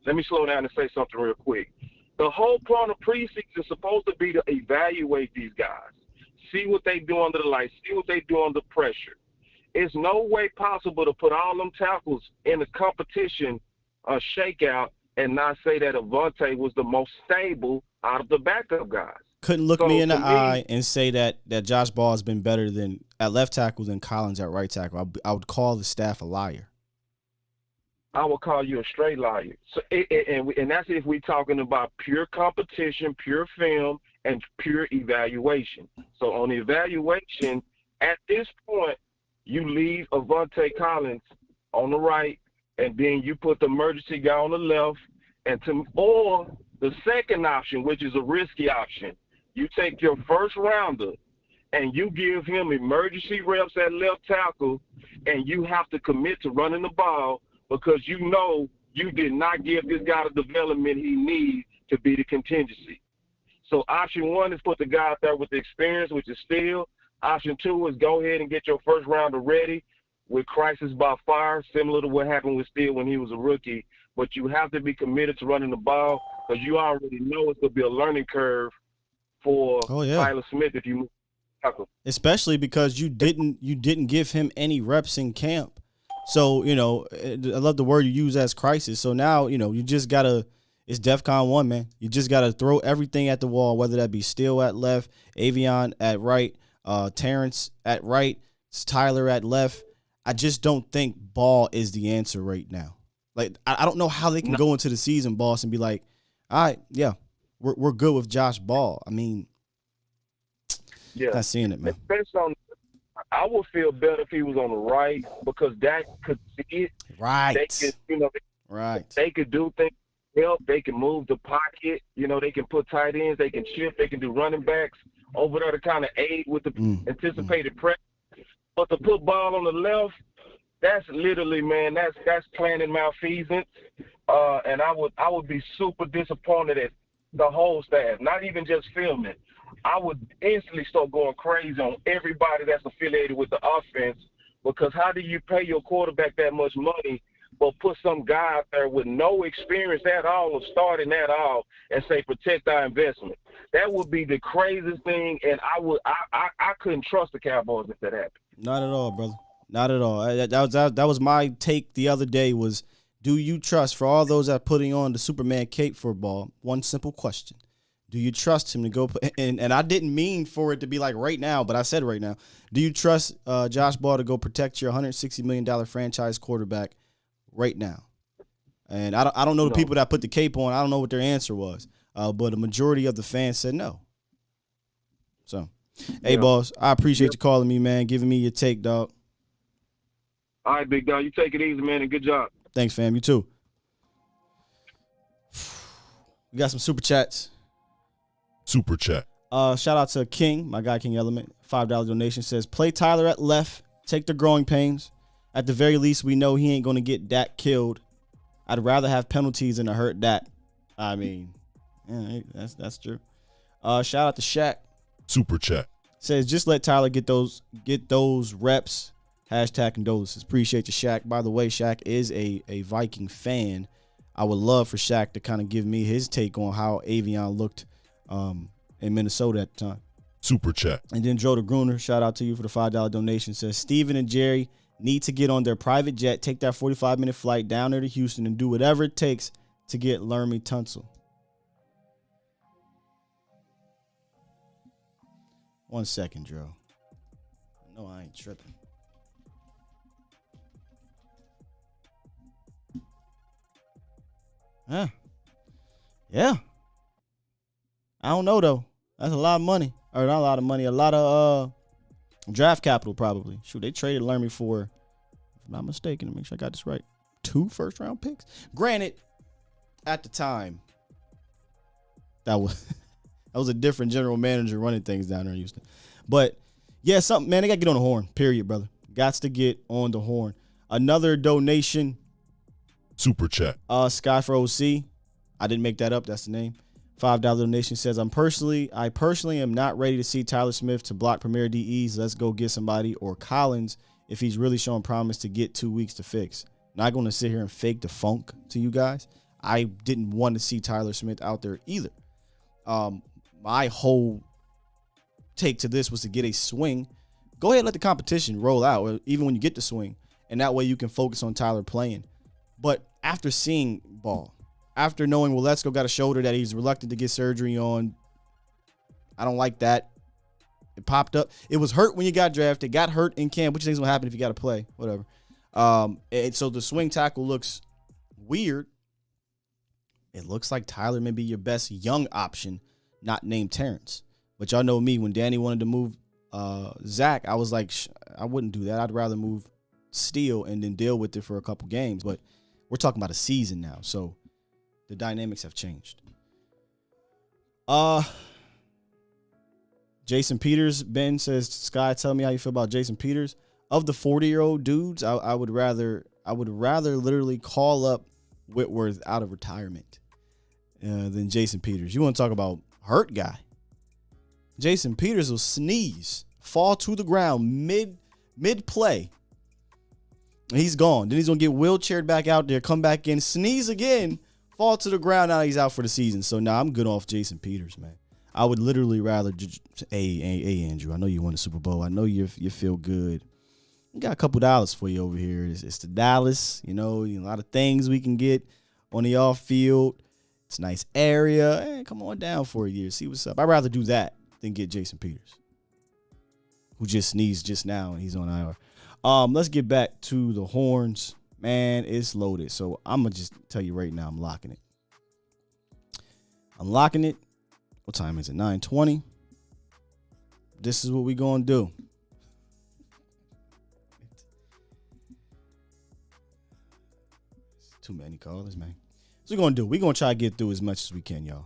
Let me slow down and say something real quick. The whole point of preseason is supposed to be to evaluate these guys, see what they do under the lights, see what they do under pressure. It's no way possible to put all them tackles in a competition shakeout and not say that Vontae was the most stable out of the backup guys. couldn't look So, me in the to me- eye and say that Josh Ball has been better than at left tackle than Collins at right tackle. I would call the staff a liar. I would call you a straight liar. So, and that's if we're talking about pure competition, pure film, and pure evaluation. So on the evaluation, at this point, you leave Avante Collins on the right, and then you put the emergency guy on the left, or the second option, which is a risky option, you take your first rounder and you give him emergency reps at left tackle, and you have to commit to running the ball because you know you did not give this guy the development he needs to be the contingency. So option one is put the guy out there with the experience, which is Steele. Option two is go ahead and get your first rounder ready with crisis by fire, similar to what happened with Steele when he was a rookie. But you have to be committed to running the ball because you already know it's going to be a learning curve for Tyler Smith if you move tackle. Especially because you didn't give him any reps in camp. So, I love the word you use as crisis. So now, you just got to – it's DEFCON 1, man. You just got to throw everything at the wall, whether that be Steele at left, Avion at right, Terrence at right, Tyler at left. I just don't think Ball is the answer right now. Like, I don't know how they can go into the season, boss, and be like, all right, yeah, we're good with Josh Ball. I mean, not seeing it, man. I would feel better if he was on the right because Dak could see it. Right. They could, they could do things. Help. They can move the pocket. They can put tight ends. They can shift. They can do running backs over there to kind of aid with the anticipated pressure. But to put Ball on the left, that's literally, man, that's planning malfeasance. And I would be super disappointed at the whole staff, not even just filming. I would instantly start going crazy on everybody that's affiliated with the offense because how do you pay your quarterback that much money but put some guy out there with no experience at all or starting at all and say protect our investment? That would be the craziest thing, and I couldn't trust the Cowboys if that happened. Not at all, brother. Not at all. That was my take the other day was, do you trust, for all those that are putting on the Superman cape for Ball, one simple question. Do you trust him to go – and I didn't mean for it to be like right now, but I said right now. Do you trust Josh Ball to go protect your $160 million franchise quarterback right now? And I don't know the people that put the cape on. I don't know what their answer was. But a majority of the fans said no. So, hey, boss, I appreciate you calling me, man, giving me your take, dog. All right, big dog. You take it easy, man, and good job. Thanks, fam. You too. We got some super chats. Super chat. Shout out to King, my guy King Element. $5 donation says, play Tyler at left. Take the growing pains. At the very least, we know he ain't going to get Dak killed. I'd rather have penalties than to hurt Dak. I mean, yeah, that's true. Shout out to Shaq. Super chat. Says, just let Tyler get those reps. Hashtag condolences. Appreciate you, Shaq. By the way, Shaq is a Viking fan. I would love for Shaq to kind of give me his take on how Avion looked in Minnesota at the time. Super chat. And then Joe DeGruner, shout out to you for the $5 donation, says Steven and Jerry need to get on their private jet, take that 45-minute flight down there to Houston and do whatever it takes to get Lermy Tunsil. 1 second, Joe. No, I ain't tripping. Yeah. I don't know, though. That's a lot of money. Or not a lot of money. A lot of draft capital, probably. Shoot, they traded Lermy for, if I'm not mistaken, to make sure I got this right, 2 first-round picks. Granted, at the time, that was a different general manager running things down there in Houston. But, yeah, something, man, they got to get on the horn, period, brother. Gots to get on the horn. Another donation. Super chat. Sky for OC. I didn't make that up. That's the name. $5 donation says, I personally am not ready to see Tyler Smith to block premier DEs. Let's go get somebody, or Collins if he's really showing promise to get 2 weeks to fix. Not going to sit here and fake the funk to you guys. I didn't want to see Tyler Smith out there either. My whole take to this was to get a swing. Go ahead and let the competition roll out, even when you get the swing. And that way you can focus on Tyler playing. But after seeing Ball, after knowing Waletzko got a shoulder that he's reluctant to get surgery on, I don't like that. It popped up. It was hurt when you got drafted. Got hurt in camp. What you think is going to happen if you got to play? Whatever. And so the swing tackle looks weird. It looks like Tyler may be your best young option, not named Terrence. But y'all know me. When Danny wanted to move Zach, I was like, I wouldn't do that. I'd rather move Steele and then deal with it for a couple games. But we're talking about a season now, so the dynamics have changed. Jason Peters, Ben says, Sky, tell me how you feel about Jason Peters. Of the 40-year-old dudes, I would rather literally call up Whitworth out of retirement than Jason Peters. You want to talk about hurt guy? Jason Peters will sneeze, fall to the ground mid play. He's gone. Then he's gonna get wheelchaired back out there, come back in, sneeze again, fall to the ground. Now he's out for the season. So now I'm good off Jason Peters, man. I would literally rather hey Andrew, I know you won the Super Bowl. I know you feel good. We got a couple dollars for you over here. It's the Dallas, a lot of things we can get on the off field. It's a nice area. Hey, come on down for a year, see what's up. I'd rather do that than get Jason Peters, who just sneezed just now and he's on IR. Let's get back to the horns. Man, it's loaded. So I'm going to just tell you right now, I'm locking it. What time is it? 9:20. This is what we going to do. Too many callers, man. So we're going to do. We're going to try to get through as much as we can, y'all.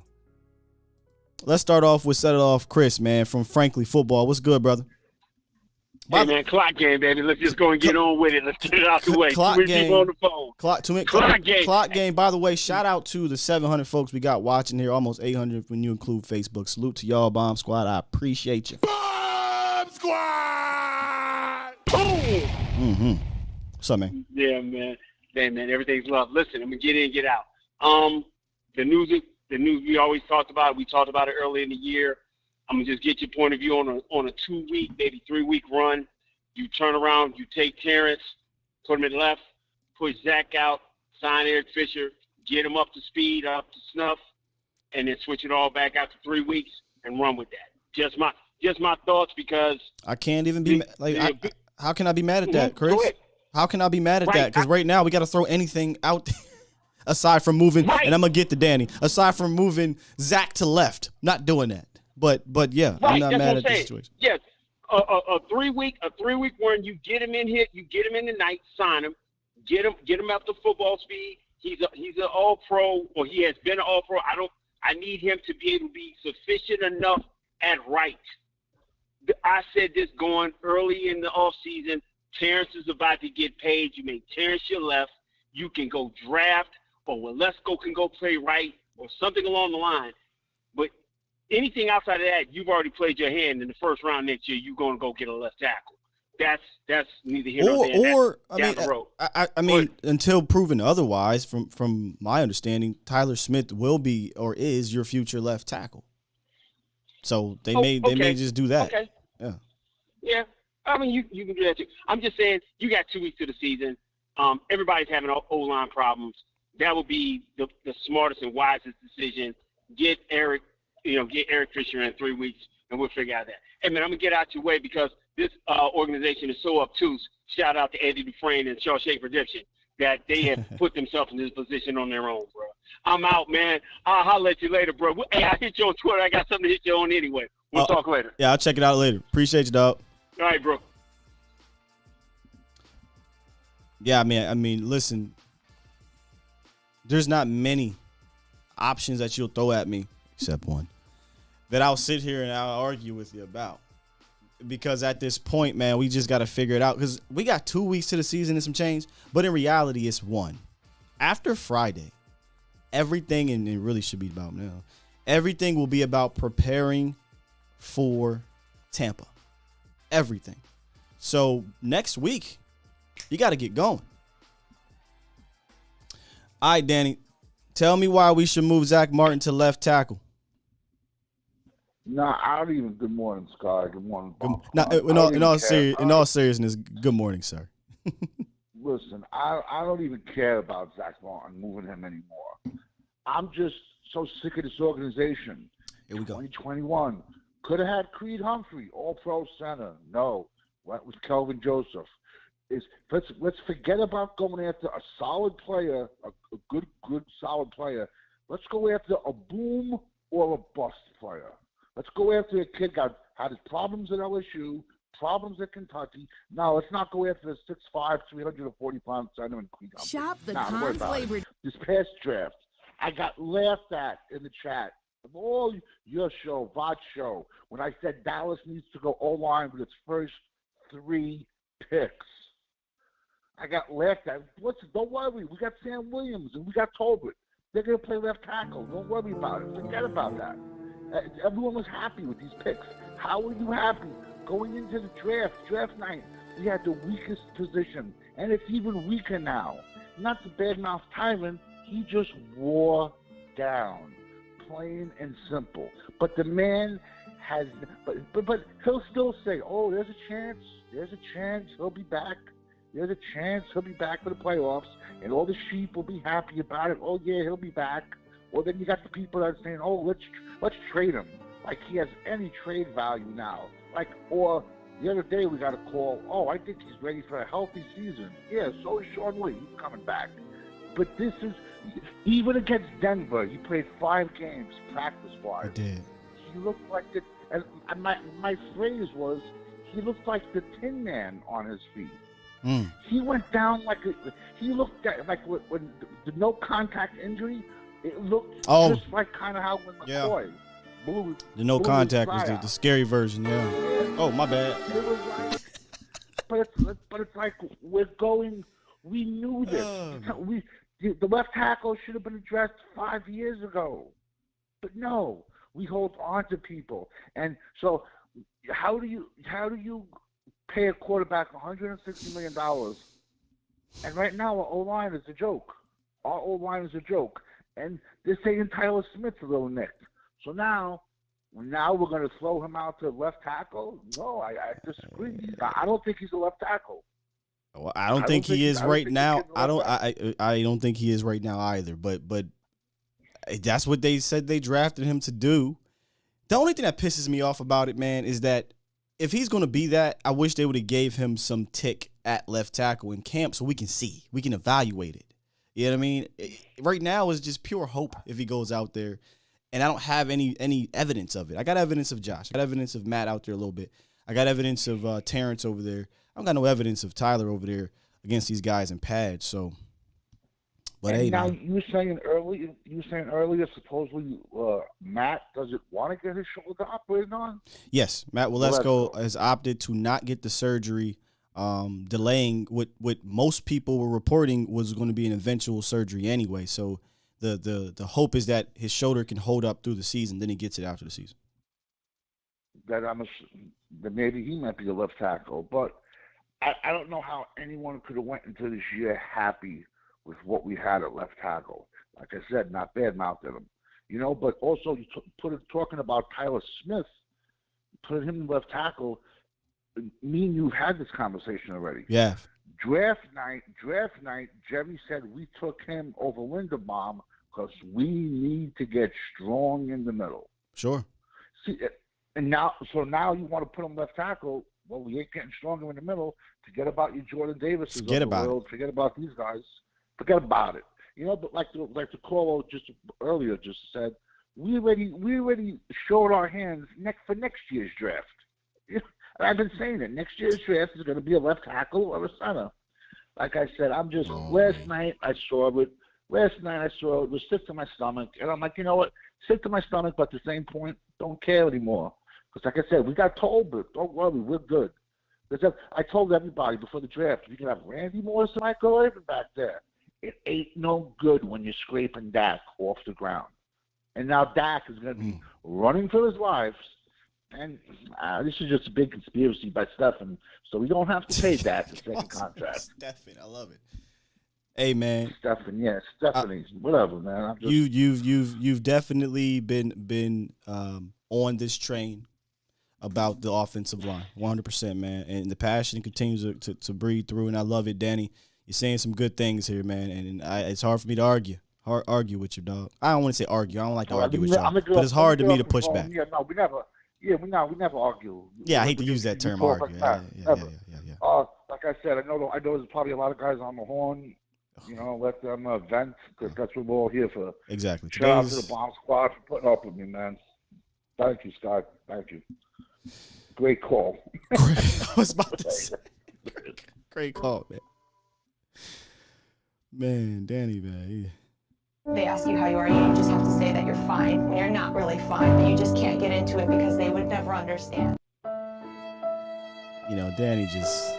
Let's start off with Set It Off Chris, man, from Frankly Football. What's good, brother? Hey, man, clock game, baby. Let's just go and get on with it. Let's get it out the way. Clock game. On the phone. Clock game. By the way, shout out to the 700 folks we got watching here, almost 800 when you include Facebook. Salute to y'all, Bomb Squad. I appreciate you. Bomb Squad! Boom! Mm-hmm. What's up, man? Yeah, man. Hey, man, everything's love. Listen, I'm going to get in, get out. The news we always talked about. We talked about it earlier in the year. I'm going to just get your point of view on a 2-week, maybe 3-week run. You turn around, you take Terrence, put him at left, push Zach out, sign Eric Fisher, get him up to speed, up to snuff, and then switch it all back after 3 weeks and run with that. Just my thoughts, because I can't even be how can I be mad at that, Chris? Go ahead. How can I be mad at that? Because right now we got to throw anything out there. Aside from moving, and I'm going to get to Danny, aside from moving Zach to left, not doing that. But yeah, I'm not mad at the situation. Yes, a 3-week run. You get him in here. You get him in the night. Sign him. Get him up to football speed. He's an All Pro, or he has been an All Pro. I need him to be able to be sufficient enough at right. I said this going early in the off season. Terrence is about to get paid. You make Terrence your left. You can go draft, or Walesko can go play right, or something along the line. But anything outside of that, you've already played your hand in the first round next year. You're going to go get a left tackle. That's neither here nor there. Down the road. I mean, until proven otherwise, from my understanding, Tyler Smith will be or is your future left tackle. So they may just do that. Okay. Yeah. Yeah. I mean, you can do that too. I'm just saying, you got 2 weeks to the season. Everybody's having O-line problems. That would be the smartest and wisest decision. Get Eric Fisher in 3 weeks, and we'll figure out that. Hey, man, I'm going to get out your way because this organization is so obtuse. Shout out to Eddie Dufresne and Shawshank Redemption that they have put themselves in this position on their own, bro. I'm out, man. I'll holler at you later, bro. Hey, I'll hit you on Twitter. I got something to hit you on anyway. We'll talk later. Yeah, I'll check it out later. Appreciate you, dog. All right, bro. Yeah, I mean, listen, there's not many options that you'll throw at me, except one, that I'll sit here and I'll argue with you about. Because at this point, man, we just got to figure it out. Because we got 2 weeks to the season and some change, but in reality, it's one. After Friday, everything, and it really should be about now, everything will be about preparing for Tampa. Everything. So next week, you got to get going. All right, Danny, tell me why we should move Zach Martin to left tackle. No, I don't even. Good morning, Scott. Good morning. In all seriousness, good morning, sir. Listen, I don't even care about Zach Martin, moving him anymore. I'm just so sick of this organization. Here we go. 2021, Could have had Creed Humphrey, all-pro center. No, went with Kelvin Joseph. Let's forget about going after a solid player, a good solid player. Let's go after a boom or a bust player. Let's go after a kid had his problems at LSU, problems at Kentucky. No, let's not go after the 6'5", 340-pound center and Creed Humphrey. Shop the con-flavored. This past draft, I got laughed at in the chat of all your show, VOD show, when I said Dallas needs to go O-line with its first 3 picks. I got laughed at. Don't worry. We got Sam Williams and we got Tolbert. They're going to play left tackle. Don't worry about it. Forget about that. Everyone was happy with these picks. How were you happy? Going into the draft night, we had the weakest position, and it's even weaker now. Not to badmouth Tyron, he just wore down, plain and simple. But the man has, but he'll still say, "Oh, there's a chance he'll be back. There's a chance he'll be back for the playoffs," and all the sheep will be happy about it. Oh yeah, he'll be back. Or then you got the people that are saying, "Oh, let's trade him," like he has any trade value now. Like, or the other day we got a call, "Oh, I think he's ready for a healthy season." Yeah, so is Sean Lee. He's coming back. But this is, even against Denver, he played 5 games practice-wise. I did. He looked like the, and my phrase was, he looked like the Tin Man on his feet. He went down he looked like when the no contact injury, it looked just like kind of how when McCoy blew the no contact was the out. scary version. Yeah. Oh, my bad. It was like, but it's like we knew this. The left tackle should have been addressed 5 years ago, but no, we hold on to people, and so how do you pay a quarterback $160 million, and right now our O-line is a joke. Our O-line is a joke, and they're saying Tyler Smith's a little nicked. So now we're going to throw him out to left tackle? No, I disagree. I don't think he's a left tackle. Well, I don't think he is right now. I don't think he is right now either. But that's what they said they drafted him to do. The only thing that pisses me off about it, man, is that if he's going to be that, I wish they would have gave him some tick at left tackle in camp so we can see, we can evaluate it. You know what I mean? Right now it's just pure hope if he goes out there, and I don't have any evidence of it. I got evidence of Josh. I got evidence of Matt out there a little bit. I got evidence of Terrence over there. I don't got no evidence of Tyler over there against these guys in pads. So, but and hey, now man. you were saying earlier, supposedly Matt doesn't want to get his shoulder operated on. Yes, Matt Waletzko has opted to not get the surgery, delaying what most people were reporting was going to be an eventual surgery anyway. So the hope is that his shoulder can hold up through the season, then he gets it after the season. That maybe he might be a left tackle, but I don't know how anyone could have went into this year happy with what we had at left tackle. Like I said, not bad-mouthed him, But also, talking about Tyler Smith, putting him in left tackle. Me and you've had this conversation already. Yeah. Draft night. Jerry said we took him over Linderbaum because we need to get strong in the middle. Sure. See, and now you want to put him left tackle. Well, we ain't getting stronger in the middle. Forget about your Jordan Davises. Forget about it. Forget about these guys. Forget about it. But like the caller just earlier just said, we already showed our hands for next year's draft. I've been saying it. Next year's draft is going to be a left tackle or a center. Like I said, last night I saw it. It was sick to my stomach. And I'm like, you know what? Sick to my stomach, but at the same point, don't care anymore. Because like I said, we got told, but don't worry, we're good. Because I told everybody before the draft, you can have Randy Moss and Michael Irvin back there. It ain't no good when you're scraping Dak off the ground. And now Dak is going to be running for his life. And this is just a big conspiracy by Stephen, so we don't have to pay Dak the second contract. Stephen, I love it. Hey man, Stephen, yeah, Stephanie, whatever, man. You've definitely been on this train about the offensive line, 100%, man, and the passion continues to breathe through, and I love it, Danny. You're saying some good things here, man, and it's hard for me to argue with you, dog. I don't want to say argue. I don't like to argue with y'all, but it's hard to me to push back. Yeah, no, we never. Yeah, we never argue. Yeah, I hate to use that term, argue. Yeah. Like I said, I know there's probably a lot of guys on the horn. Let them vent, because that's what we're all here for. Exactly. Shout out to the Bomb Squad for putting up with me, man. Thank you, Scott. Thank you. Great call. I was about to say. Great call, man. Man, Danny, man. They ask you how you are, you just have to say that you're fine when you're not really fine, but you just can't get into it because they would never understand. Danny just...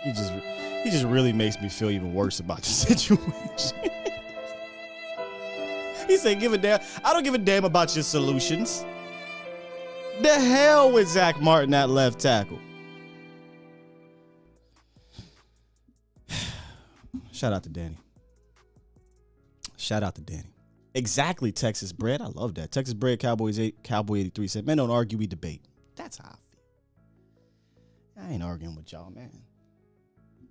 He just really makes me feel even worse about the situation. He said, give a damn. I don't give a damn about your solutions. The hell with Zach Martin at left tackle. Shout out to Danny. Exactly, Texas Bread. I love that. Texas Bread, Cowboy 83 said, man, don't argue, we debate. That's how I feel. I ain't arguing with y'all, man.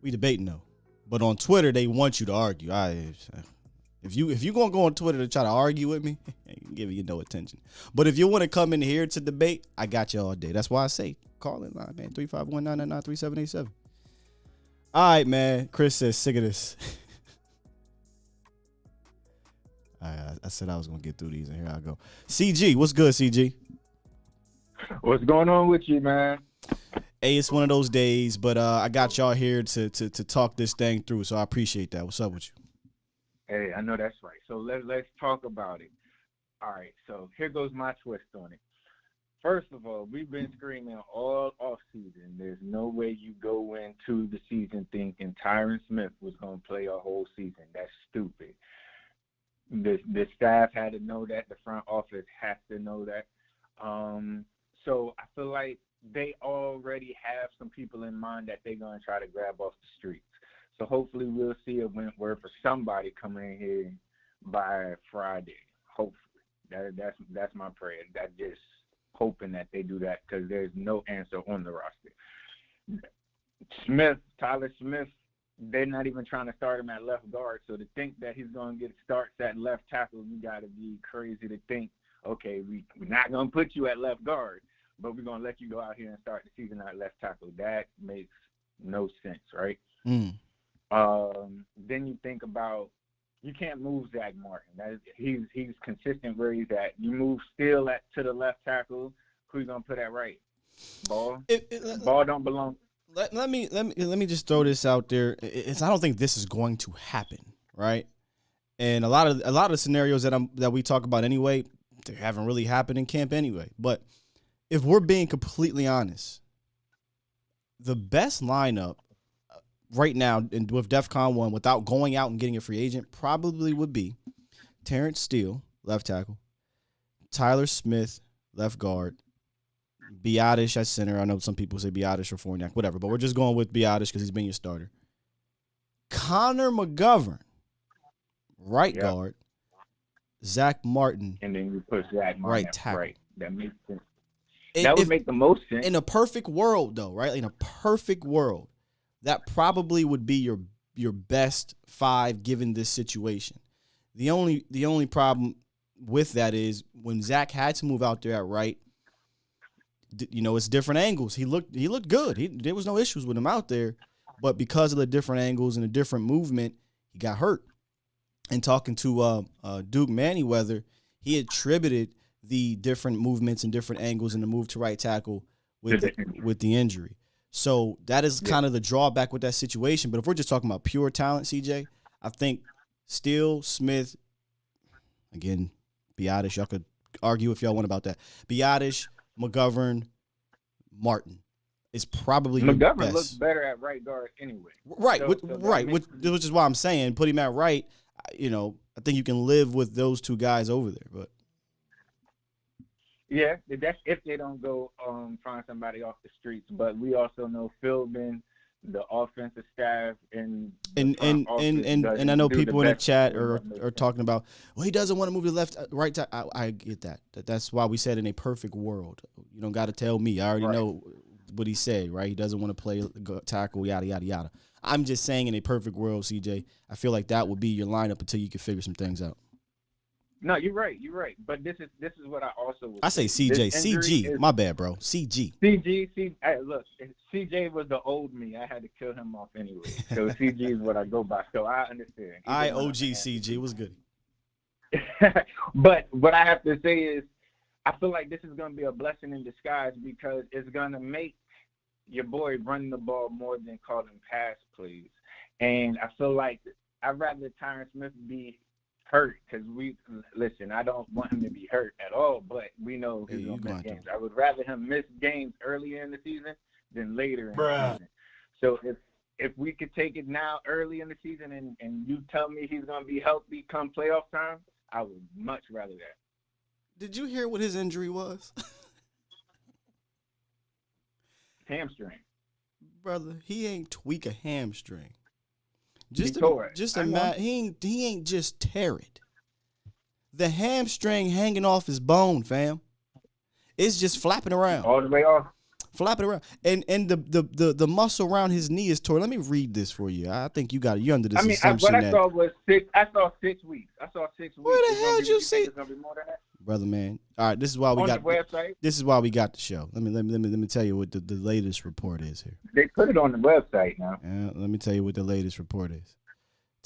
We debating, though. But on Twitter, they want you to argue. If you gonna go on Twitter to try to argue with me, I ain't giving you no attention. But if you want to come in here to debate, I got you all day. That's why I say call in line, man. 351-999-3787. All right, man. Chris says sick of this. All right, I said I was gonna get through these, and here I go. CG, what's good, CG? What's going on with you, man? Hey, it's one of those days, but I got y'all here to talk this thing through, so I appreciate that. What's up with you? Hey, I know that's right. So let's talk about it. All right, so here goes my twist on it. First of all, we've been screaming all off season. There's no way you go into the season thinking Tyron Smith was going to play a whole season. That's stupid. The staff had to know that. The front office has to know that. So I feel like they already have some people in mind that they're going to try to grab off the streets. So hopefully we'll see a Wentworth or somebody coming in here by Friday. Hopefully. That's my prayer. That's just hoping that they do that, because there's no answer on the roster. Tyler Smith, they're not even trying to start him at left guard. So to think that he's going to get starts at left tackle, you got to be crazy to think, okay, we're not going to put you at left guard, but we're going to let you go out here and start the season at left tackle. That makes no sense, right? Then you think about, you can't move Zach Martin. He's consistent where he's at. You move Steele to the left tackle. Who you gonna put at right? Ball. Ball don't belong. Let me just throw this out there. I don't think this is going to happen, right? And a lot of the scenarios that we talk about anyway, they haven't really happened in camp anyway. But if we're being completely honest, the best lineup right now, and with DEFCON 1, without going out and getting a free agent, probably would be Terrence Steele, left tackle, Tyler Smith, left guard, Biotish at center. I know some people say Biotish or Fournier, whatever, but we're just going with Biotish because he's been your starter. Connor McGovern, right guard, Zach Martin, and then you put Zach Martin right tackle. Right. That makes sense. That would make the most sense. In a perfect world, though, right? In a perfect world, that probably would be your best five given this situation. The only problem with that is when Zach had to move out there at right, it's different angles. He looked good. There was no issues with him out there, but because of the different angles and the different movement, he got hurt. And talking to Duke Manyweather, he attributed the different movements and different angles in the move to right tackle with the injury. So that is kind of the drawback with that situation. But if we're just talking about pure talent, CJ, I think Steele, Smith, again, Biotish, y'all could argue if y'all want about that. Biotish, McGovern, Martin is probably your best. McGovern looks better at right guard anyway. Right, which is why I'm saying put him at right. I think you can live with those two guys over there. But yeah, that's if they don't go find somebody off the streets. But we also know Philbin, the offensive staff, and I know people in the chat are talking about, well, he doesn't want to move to left, right. I get that. That's why we said in a perfect world. You don't got to tell me. I already know what he said, right? He doesn't want to play tackle, yada yada yada. I'm just saying in a perfect world, CJ, I feel like that would be your lineup until you can figure some things out. No, you're right. You're right. But this is what I also would I say CJ. CG. My bad, bro. CG. Look, if CJ was the old me, I had to kill him off anyway. So CG is what I go by. So I understand. OG CG. What's good? But what I have to say is, I feel like this is going to be a blessing in disguise because it's going to make your boy run the ball more than call him pass plays. And I feel like I'd rather Tyron Smith be hurt because I don't want him to be hurt at all, but we know he's going to miss games. I would rather him miss games earlier in the season than later in the season. So if we could take it now early in the season and you tell me he's going to be healthy come playoff time, I would much rather that. Did you hear what his injury was? Hamstring. Brother, he ain't tweak a hamstring. He ain't just tear it. The hamstring hanging off his bone, fam. It's just flapping around. All the way off. Flapping around. And the muscle around his knee is torn. Let me read this for you. I think you got it. You're under this assumption what I saw was 6. I saw 6 weeks. Where the hell did you see? It's gonna be more than that? Brother, man. All right, this is why we got the website. This is why we got the show. Let me tell you what the latest report is here. They put it on the website now. Let me tell you what the latest report is.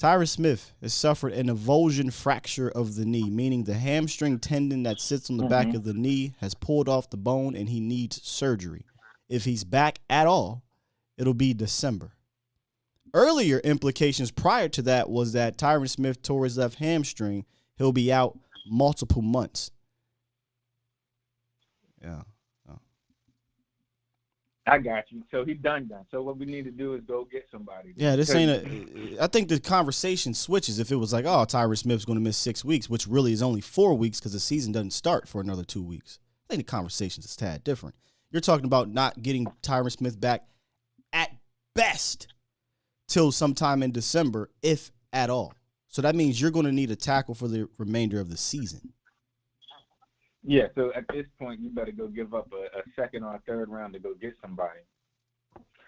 Tyron Smith has suffered an avulsion fracture of the knee, meaning the hamstring tendon that sits on the back of the knee has pulled off the bone and he needs surgery. If he's back at all, it'll be December. Earlier implications prior to that was that Tyron Smith tore his left hamstring. He'll be out multiple months. Yeah. Oh. I got you. So he's done. So what we need to do is go get somebody. Yeah, this ain't I think the conversation switches if it was like, oh, Tyron Smith's going to miss 6 weeks, which really is only 4 weeks because the season doesn't start for another 2 weeks. I think the conversation's a tad different. You're talking about not getting Tyron Smith back at best till sometime in December, if at all. So that means you're going to need a tackle for the remainder of the season. Yeah, so at this point, you better go give up a second or a third round to go get somebody.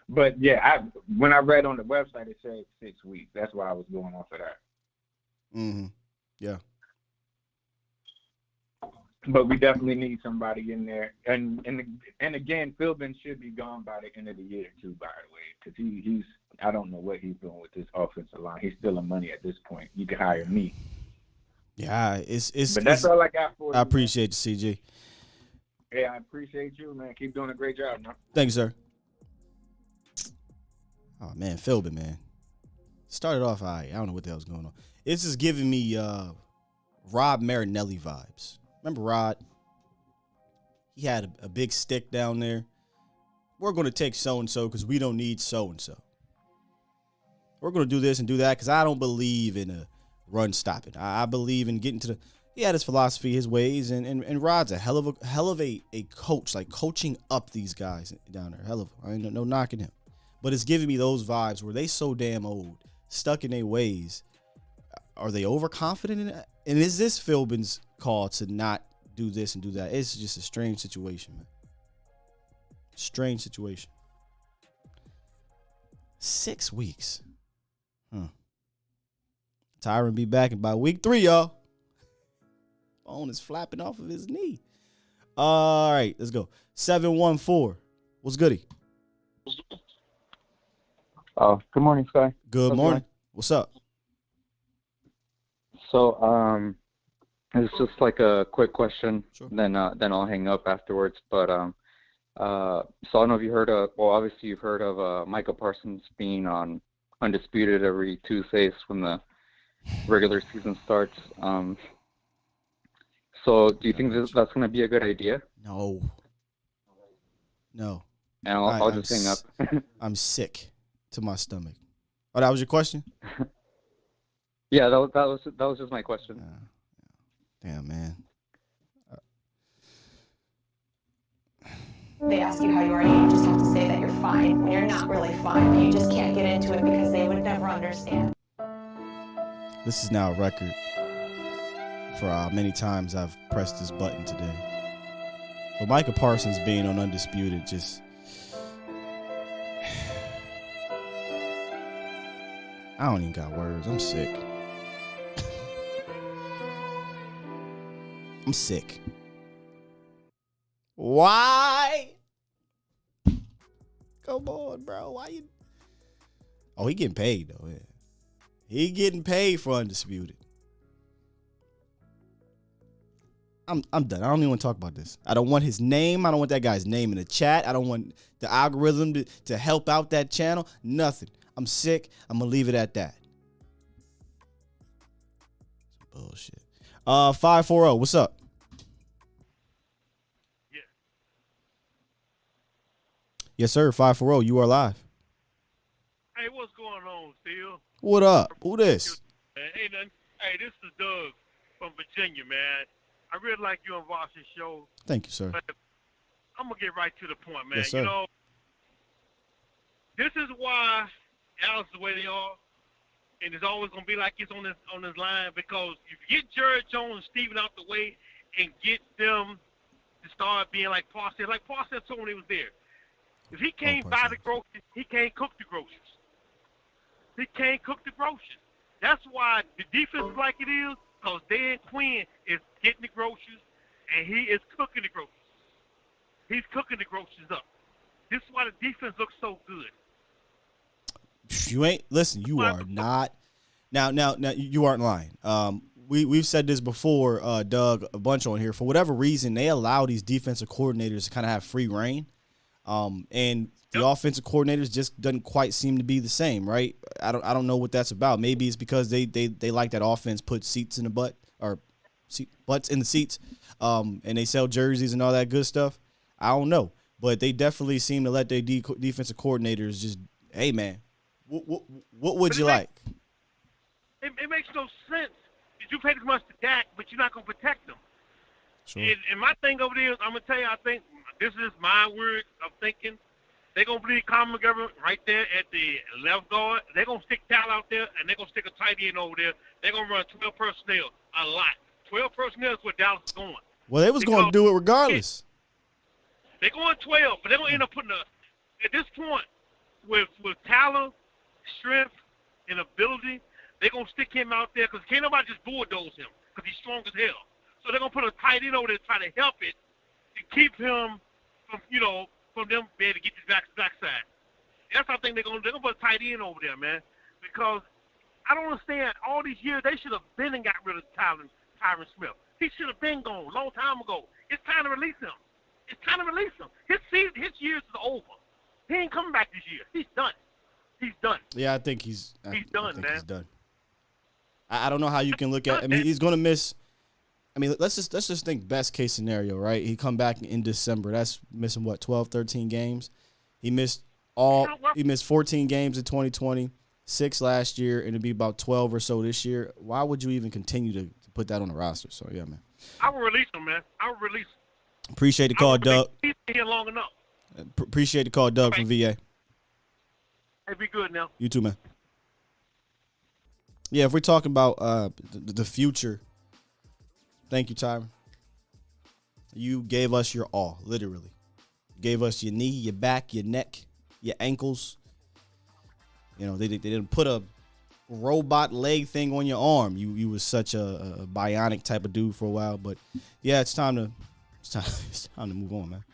But, yeah, when I read on the website, it said 6 weeks. That's why I was going off of that. Mm-hmm. Yeah. But we definitely need somebody in there. And again, Philbin should be gone by the end of the year, too, by the way, because he's I don't know what he's doing with this offensive line. He's stealing money at this point. You can hire me. Yeah, but that's all I got for you. I appreciate you, CG. Yeah, I appreciate you, man. Keep doing a great job, man. Thanks, sir. Oh, man, Philbin, man. Started off all right. I don't know what the hell's going on. It's just giving me Rob Marinelli vibes. Remember Rod? He had a big stick down there. We're going to take so-and-so because we don't need so-and-so. We're going to do this and do that because I don't believe in a run stopping. I believe in getting to the. He had his philosophy, his ways, and Rod's a hell of a coach, like coaching up these guys down there. Hell of I ain't no knocking him, but it's giving me those vibes where they so damn old, stuck in their ways. Are they overconfident in it? And is this Philbin's call to not do this and do that? It's just a strange situation, man. Strange situation. 6 weeks. Tyron be back by week 3, y'all. Bone is flapping off of his knee. All right, let's go. 714. What's goody? Good morning, Sky. Good morning. What's up? So, it's just like a quick question. Sure. Then I'll hang up afterwards. But so I don't know if you heard of. Well, obviously you've heard of Micah Parsons being on Undisputed every Tuesdays when the regular season starts. So do you think that's going to be a good idea? No. And I'll just hang up. I'm sick to my stomach. Oh, that was your question? Yeah, that was just my question. Damn, man. They ask you how you are, you just have to say that you're fine when you're not really fine, but you just can't get into it because they would never understand. This is now a record for how many times I've pressed this button today. But Micah Parsons being on Undisputed just... I don't even got words. I'm sick. I'm sick. Why? Come on, bro. Why you? Oh, he getting paid though. Yeah. He getting paid for Undisputed. I'm done. I don't even want to talk about this. I don't want his name. I don't want that guy's name in the chat. I don't want the algorithm to help out that channel. Nothing. I'm sick. I'm gonna leave it at that. Bullshit. 540. What's up? Yeah. Yes, sir. 540. You are live. Hey, what's going on, Phil? What up? Who this? Hey, nothing. Hey, this is Doug from Virginia, man. I really like you and Voss's show. Thank you, sir. But I'm gonna get right to the point, man. Yes, sir. You know, this is why Dallas is the way they are, and it's always gonna be like it's on this line, because if you get Jerry Jones and Steven out the way and get them to start being like Parsons told when he was there. If he can't buy the groceries, he can't cook the groceries. He can't cook the groceries. That's why the defense is like it is, because Dan Quinn is getting the groceries, and he is cooking the groceries. He's cooking the groceries up. This is why the defense looks so good. You ain't listen. You are not. Now, you aren't lying. We've said this before, Doug, a bunch on here. For whatever reason, they allow these defensive coordinators to kind of have free reign, and the offensive coordinators just doesn't quite seem to be the same, right? I don't know what that's about. Maybe it's because they like that offense put seats in the butt or butts in the seats, and they sell jerseys and all that good stuff. I don't know, but they definitely seem to let their defensive coordinators just, hey man, what would you like? It makes no sense. You pay this much to Dak, but you're not going to protect them. Sure. And my thing over there is, I'm going to tell you, I think this is my word of thinking. They're going to believe Conor McGregor right there at the left guard. They're going to stick Tal out there, and they're going to stick a tight end over there. They're going to run 12 personnel a lot. 12 personnel is where Dallas is going. Well, they was going to do it regardless. They're going 12, but they're going to end up putting at this point, with talent, strength, and ability, they're going to stick him out there, because can't nobody just bulldoze him, because he's strong as hell. So they're going to put a tight end over there to try to help it, to keep him from them being able to get his backside. That's how I think they're going to put a tight end over there, man. Because I don't understand, all these years, they should have been and got rid of Tyron Smith. He should have been gone a long time ago. It's time to release him. It's time to release him. His years is over. He ain't coming back this year. He's done. He's done. Yeah, I think he's done, man. He's done. I don't know how you can look at. I mean, he's going to miss. I mean, let's just think best case scenario, right? He come back in December. That's missing what, 12, 13 games. He missed 14 games in 2020, 6 last year, and it'd be about 12 or so this year. Why would you even continue to put that on the roster? So yeah, man. I will release him, man. I will release him. Appreciate the call, Doug. He's been here long enough. Appreciate the call, Doug, from VA. Hey, be good now. You too, man. Yeah, if we're talking about the future, thank you, Tyron. You gave us your all, literally. You gave us your knee, your back, your neck, your ankles. You know, they didn't put a robot leg thing on your arm. You was such a bionic type of dude for a while, but yeah, it's time to move on, man.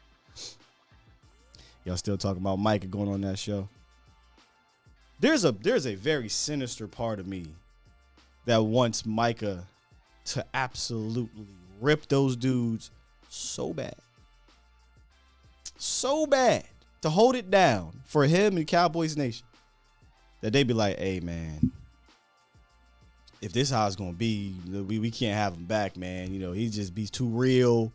Y'all still talking about Micah going on that show. There's a very sinister part of me that wants Micah to absolutely rip those dudes so bad. So bad. To hold it down for him and Cowboys Nation. That they be like, hey, man, if this how it's going to be, we can't have him back, man. You know, he's too real.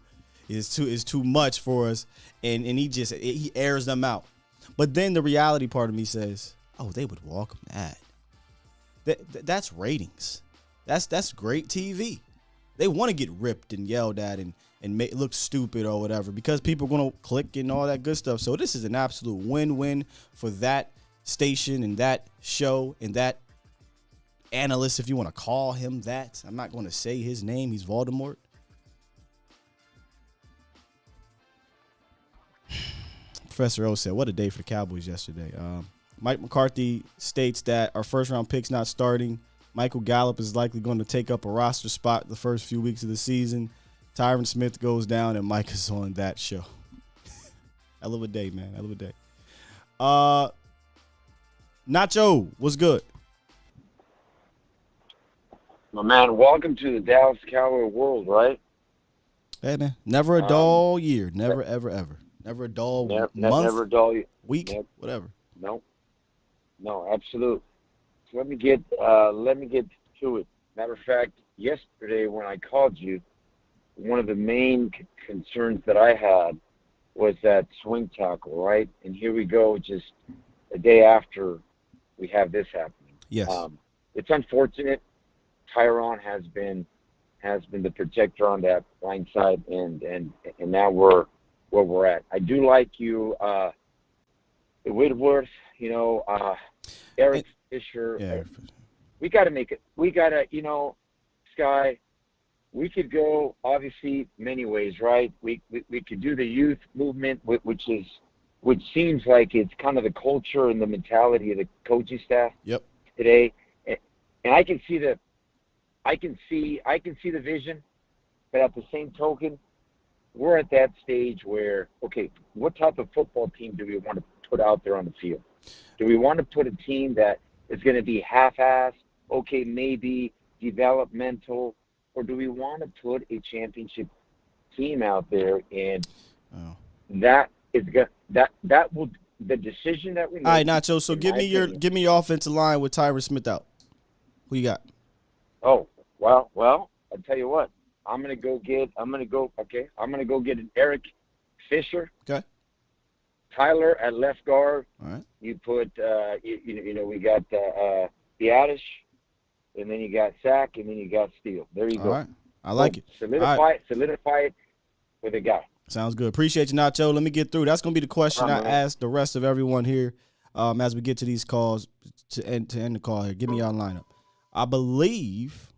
It's too much for us. And he airs them out. But then the reality part of me says, oh, they would welcome that. That's ratings. That's great TV. They want to get ripped and yelled at and look stupid or whatever, because people are going to click and all that good stuff. So this is an absolute win-win for that station and that show and that analyst, if you want to call him that. I'm not going to say his name. He's Voldemort. Professor O said, what a day for the Cowboys yesterday. Mike McCarthy states that our first-round pick's not starting. Michael Gallup is likely going to take up a roster spot the first few weeks of the season. Tyron Smith goes down and Micah's on that show. Hell of a day, man. Hell of a day. Nacho, what's good? My man, welcome to the Dallas Cowboy world, right? Hey, man. Never a dull year. Never, ever, ever. Never a dull month, never a dull week, whatever. No, absolute. So let me get to it. Matter of fact, yesterday when I called you, one of the main concerns that I had was that swing tackle, right? And here we go, just a day after we have this happening. Yes. It's unfortunate. Tyron has been the protector on that blind side, and now we're where we're at. I do like you, Whitworth, Eric Fisher. Yeah. We got to make it. We got to, Sky, we could go obviously many ways, right? We could do the youth movement, which seems like it's kind of the culture and the mentality of the coaching staff today. And I can see the vision, but at the same token, we're at that stage where, okay, what type of football team do we want to put out there on the field? Do we want to put a team that is going to be half-assed, okay, maybe developmental, or do we want to put a championship team out there? And that is that will the decision that we make. All right, Nacho. So give me your offensive line with Tyron Smith out. Who you got? Oh, well, I'll tell you what. I'm gonna go get an Eric Fisher. Okay. Tyler at left guard. All right. You put we got Biadish, and then you got Sack, and then you got Steele. There you go. All right. I like it. Solidify it with a guy. Sounds good. Appreciate you, Nacho. Let me get through. That's gonna be the question I ask the rest of everyone here as we get to these calls to end the call here. Give me your lineup. I believe.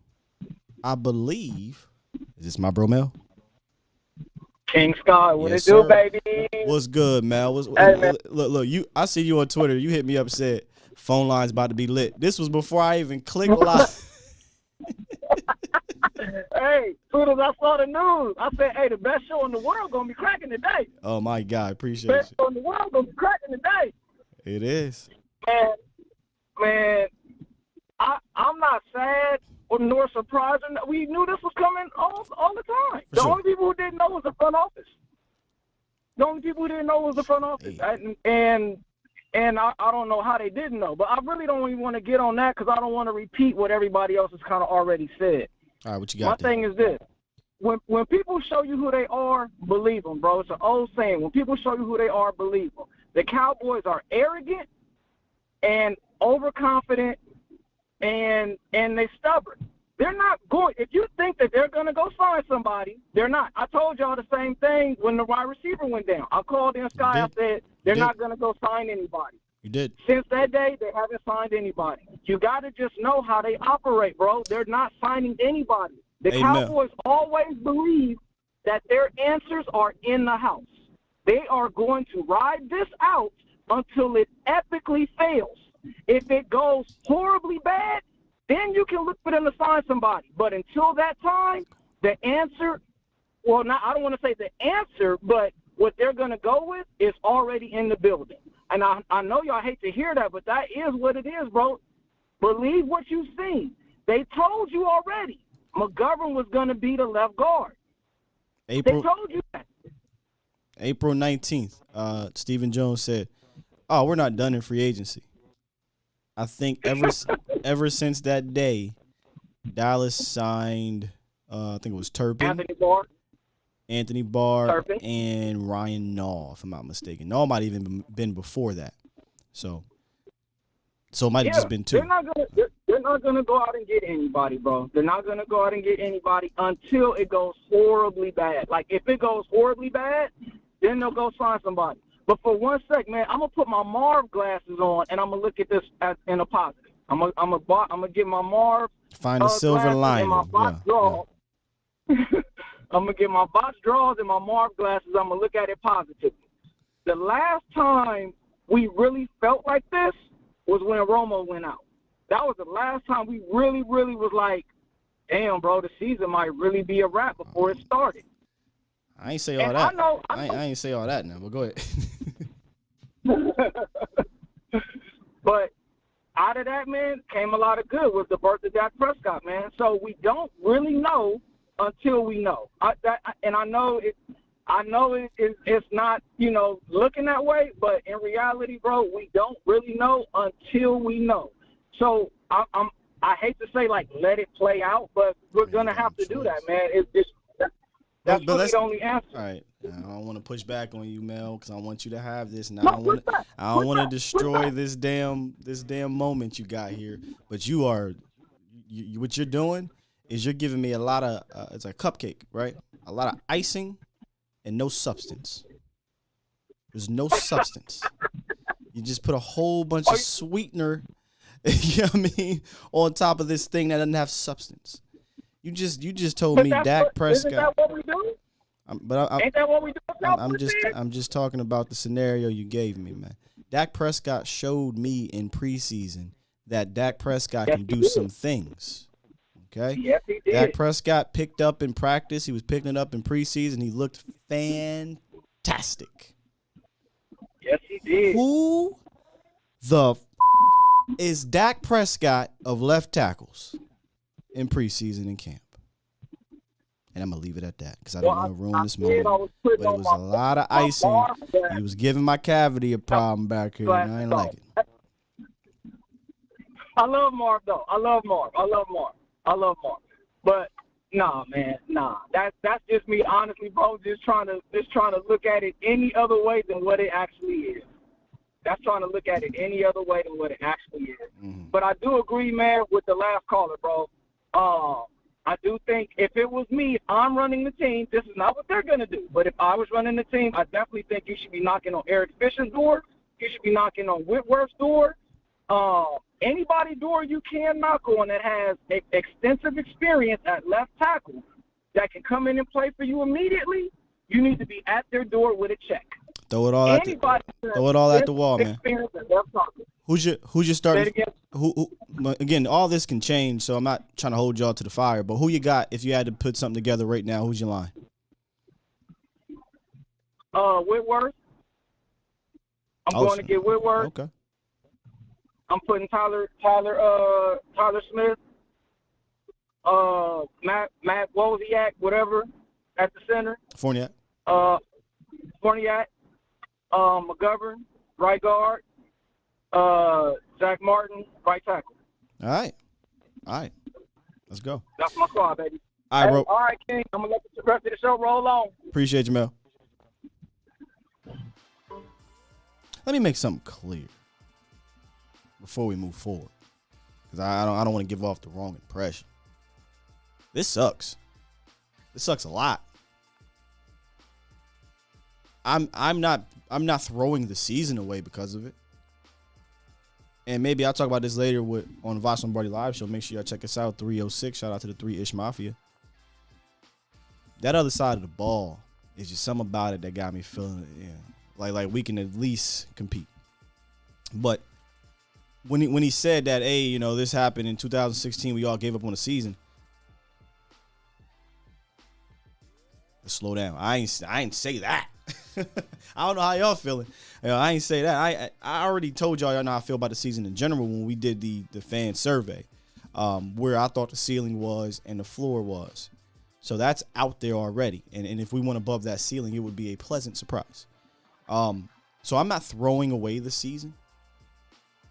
Is this my bro Mel? King Scott, what Yes, it do, sir. baby? What's good, Mel? Hey, man. Look, I see you on Twitter. You hit me up and said phone line's about to be lit. This was before I even clicked live. Hey, as soon as I saw the news, I said, hey, the best show in the world gonna be cracking today. Oh my God, appreciate Best you. show in the world gonna be cracking today. It is. Man, I'm not sad or nor surprised. We knew this was coming all the time. The only people who didn't know was the front office. And I don't know how they didn't know, but I really don't even want to get on that because I don't want to repeat what everybody else has kind of already said. All right, what you got? My thing is this. When people show you who they are, believe them, bro. It's an old saying. When people show you who they are, believe them. The Cowboys are arrogant and overconfident, and they're stubborn. They're not going – if you think that they're going to go sign somebody, they're not. I told y'all the same thing when the wide receiver went down. I called in Sky. I said they're not going to go sign anybody. You did. Since that day, they haven't signed anybody. You got to just know how they operate, bro. They're not signing anybody. The Cowboys always believe that their answers are in the house. They are going to ride this out until it epically fails. If it goes horribly bad, then you can look for them to sign somebody. But until that time, the answer – well, I don't want to say the answer, but what they're going to go with is already in the building. And I know y'all hate to hear that, but that is what it is, bro. Believe what you've seen. They told you already McGovern was going to be the left guard. They told you that. April 19th, Stephen Jones said, oh, we're not done in free agency. I think ever since that day, Dallas signed, I think it was Turpin. Anthony Barr and Ryan Nall, if I'm not mistaken. Nall might have even been before that. So it might have just been two. They're not gonna go out and get anybody, bro. They're not gonna go out and get anybody until it goes horribly bad. Like if it goes horribly bad, then they'll go sign somebody. But for 1 sec, man, I'm gonna put my Marv glasses on and I'm gonna look at this in a positive. I'm gonna get my Marv. Find a silver lining. I'm going to get my box draws and my Marv glasses. I'm going to look at it positively. The last time we really felt like this was when Romo went out. That was the last time we really, really was like, damn, bro, the season might really be a wrap before it started. I ain't say all And that. I know. I ain't say all that now, but go ahead. But out of that, man, came a lot of good with the birth of Dak Prescott, man. So we don't really know until we know. I know it's not, looking that way, but in reality, bro, we don't really know until we know. So I hate to say, like, let it play out, but we're going to have to do that, man. That's really the only answer. All right. I don't want to push back on you, Mel, because I want you to have this. And I don't want to destroy this damn moment you got here. But what you're doing is you're giving me a lot of it's a cupcake, right? A lot of icing and no substance. There's no substance. You just put a whole bunch of sweetener, you know what I mean, on top of this thing that doesn't have substance. You just told me Dak Prescott. Isn't that what we do? Ain't that what we do? I'm just talking about the scenario you gave me, man. Dak Prescott showed me in preseason that Dak Prescott can do some things. Okay? Yes, he did. Dak Prescott picked up in practice. He was picking it up in preseason. He looked fantastic. Yes, he did. Who the is Dak Prescott of left tackles in preseason and camp? And I'm going to leave it at that because I don't want to ruin this moment. But it was a lot of icing. He was giving my cavity a problem back here, and I ain't like it. I love Marv, though. I love Marv. But, nah, man, nah. That's just me, honestly, bro, just trying to look at it any other way than what it actually is. That's trying to look at it any other way than what it actually is. Mm-hmm. But I do agree, man, with the last caller, bro. I do think if it was me, if I'm running the team, this is not what they're going to do. But if I was running the team, I definitely think you should be knocking on Eric Fisher's door. You should be knocking on Whitworth's door. Anybody door you can knock on that has extensive experience at left tackle that can come in and play for you immediately, you need to be at their door with a check. Throw it all at the wall, man. Who's your starting? Who again? All this can change, so I'm not trying to hold y'all to the fire. But who you got if you had to put something together right now? Who's your line? Whitworth. I'm going to get Whitworth. Okay. I'm putting Tyler Smith. Matt Wozniak, whatever, at the center. Fournette. McGovern, right guard. Zach Martin, right tackle. All right. Let's go. That's my squad, baby. All right, bro. All right, King. I'm going to let the rest of the show roll on. Appreciate you, Mel. Let me make something clear before we move forward, because I don't want to give off the wrong impression. This sucks. This sucks a lot. I'm not throwing the season away because of it. And maybe I'll talk about this later on the Vosh Lombardi Live show. Make sure y'all check us out, 306. Shout out to the 3-ish Mafia. That other side of the ball is just something about it that got me feeling like we can at least compete. But when he said that, hey, this happened in 2016, we all gave up on the season. Let's slow down. I ain't say that. I don't know how y'all feeling. I ain't say that. I already told y'all know how I feel about the season in general when we did the fan survey, where I thought the ceiling was and the floor was. So that's out there already. And if we went above that ceiling, it would be a pleasant surprise. So I'm not throwing away the season,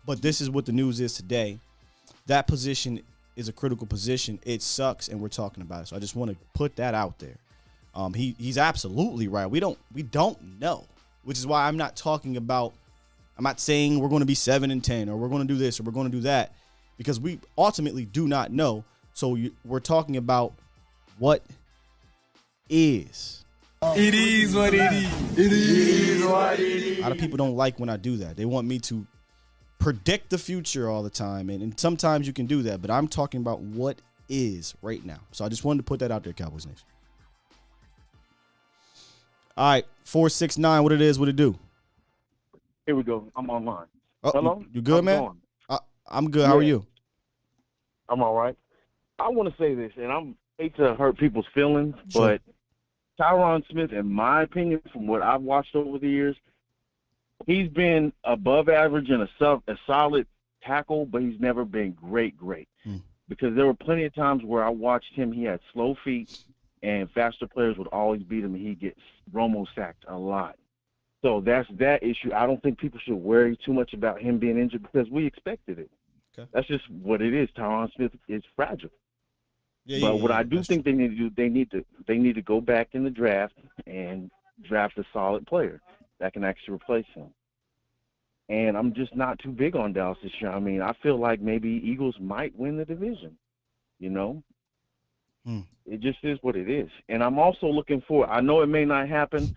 but this is what the news is today. That position is a critical position. It sucks, and we're talking about it. So I just want to put that out there. He's absolutely right. We don't know, which is why I'm not saying we're going to be 7-10 or we're going to do this or we're going to do that, because we ultimately do not know. So we're talking about what is. It is what it is. It is what it is. A lot of people don't like when I do that. They want me to predict the future all the time, and sometimes you can do that, but I'm talking about what is right now. So I just wanted to put that out there, Cowboys Nation. All right, 469, what it do? Here we go. I'm online. Oh, hello? You good, man? I'm good. How are you? I'm all right. I want to say this, and I hate to hurt people's feelings, Sure. but Tyron Smith, in my opinion, from what I've watched over the years, he's been above average and a solid tackle, but he's never been great. Because there were plenty of times where I watched him, he had slow feet, and faster players would always beat him, and he'd get Romo sacked a lot. So that's that issue. I don't think people should worry too much about him being injured because we expected it. Okay. That's just what it is. Tyron Smith is fragile. But what I do think they need to do, they need to go back in the draft and draft a solid player that can actually replace him. And I'm just not too big on Dallas this year. I mean, I feel like maybe Eagles might win the division. You know, it just is what it is. And I'm also looking for. I know it may not happen,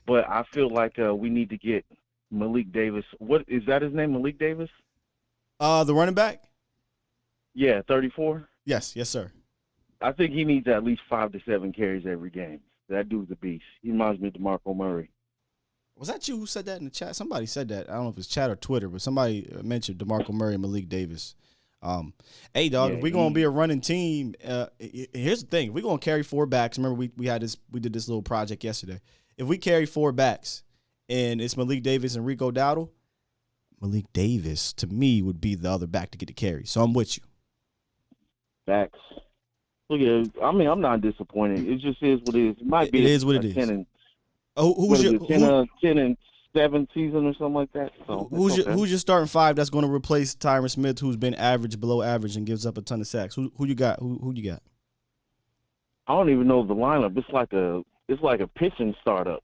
but I feel like we need to get Malik Davis. What is that? His name, Malik Davis? The running back. Yeah, 34. Yes, sir. I think he needs at least 5 to 7 carries every game. That dude's a beast. He reminds me of DeMarco Murray. Was that you who said that in the chat? Somebody said that. I don't know if it's chat or Twitter, but somebody mentioned DeMarco Murray and Malik Davis. Hey, dog, if we're going to be a running team, here's the thing. If we're going to carry 4 backs, remember we did this little project yesterday. If we carry 4 backs and it's Malik Davis and Rico Dowdle, Malik Davis, to me, would be the other back to get the carry. So I'm with you. Facts. Look at, I mean, I'm not disappointed. It just is what it is. It might be. It is what it is. 10 and 7 season or something like that. So who's your starting 5 that's going to replace Tyron Smith, who's been average, below average, and gives up a ton of sacks? Who you got? Who you got? I don't even know the lineup. It's like a pitching startup.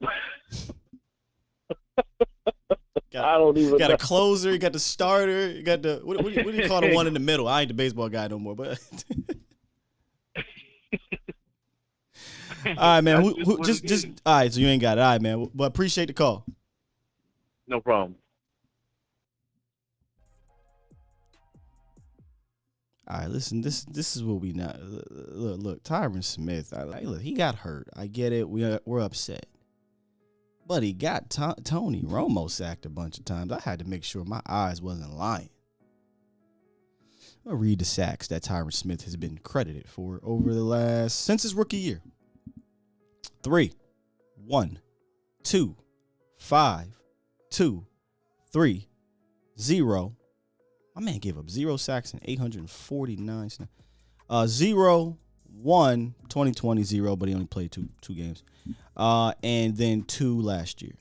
I don't even. You got know. a closer. You got the starter. You got the what do you call the one in the middle? I ain't the baseball guy no more, but. All right, man. Just all right. So you ain't got it. All right, man. But appreciate the call. No problem. All right, listen. This is what we not look. Tyron Smith. Look, he got hurt. I get it. We're upset, but he got Tony Romo sacked a bunch of times. I had to make sure my eyes wasn't lying. I'll read the sacks that Tyron Smith has been credited for over since his rookie year. 3, 1, 2, 5, 2, 3, 0. My man gave up 0 sacks and 849 snaps. 0, 1, 2020, 0, but he only played two games. And then 2 last year.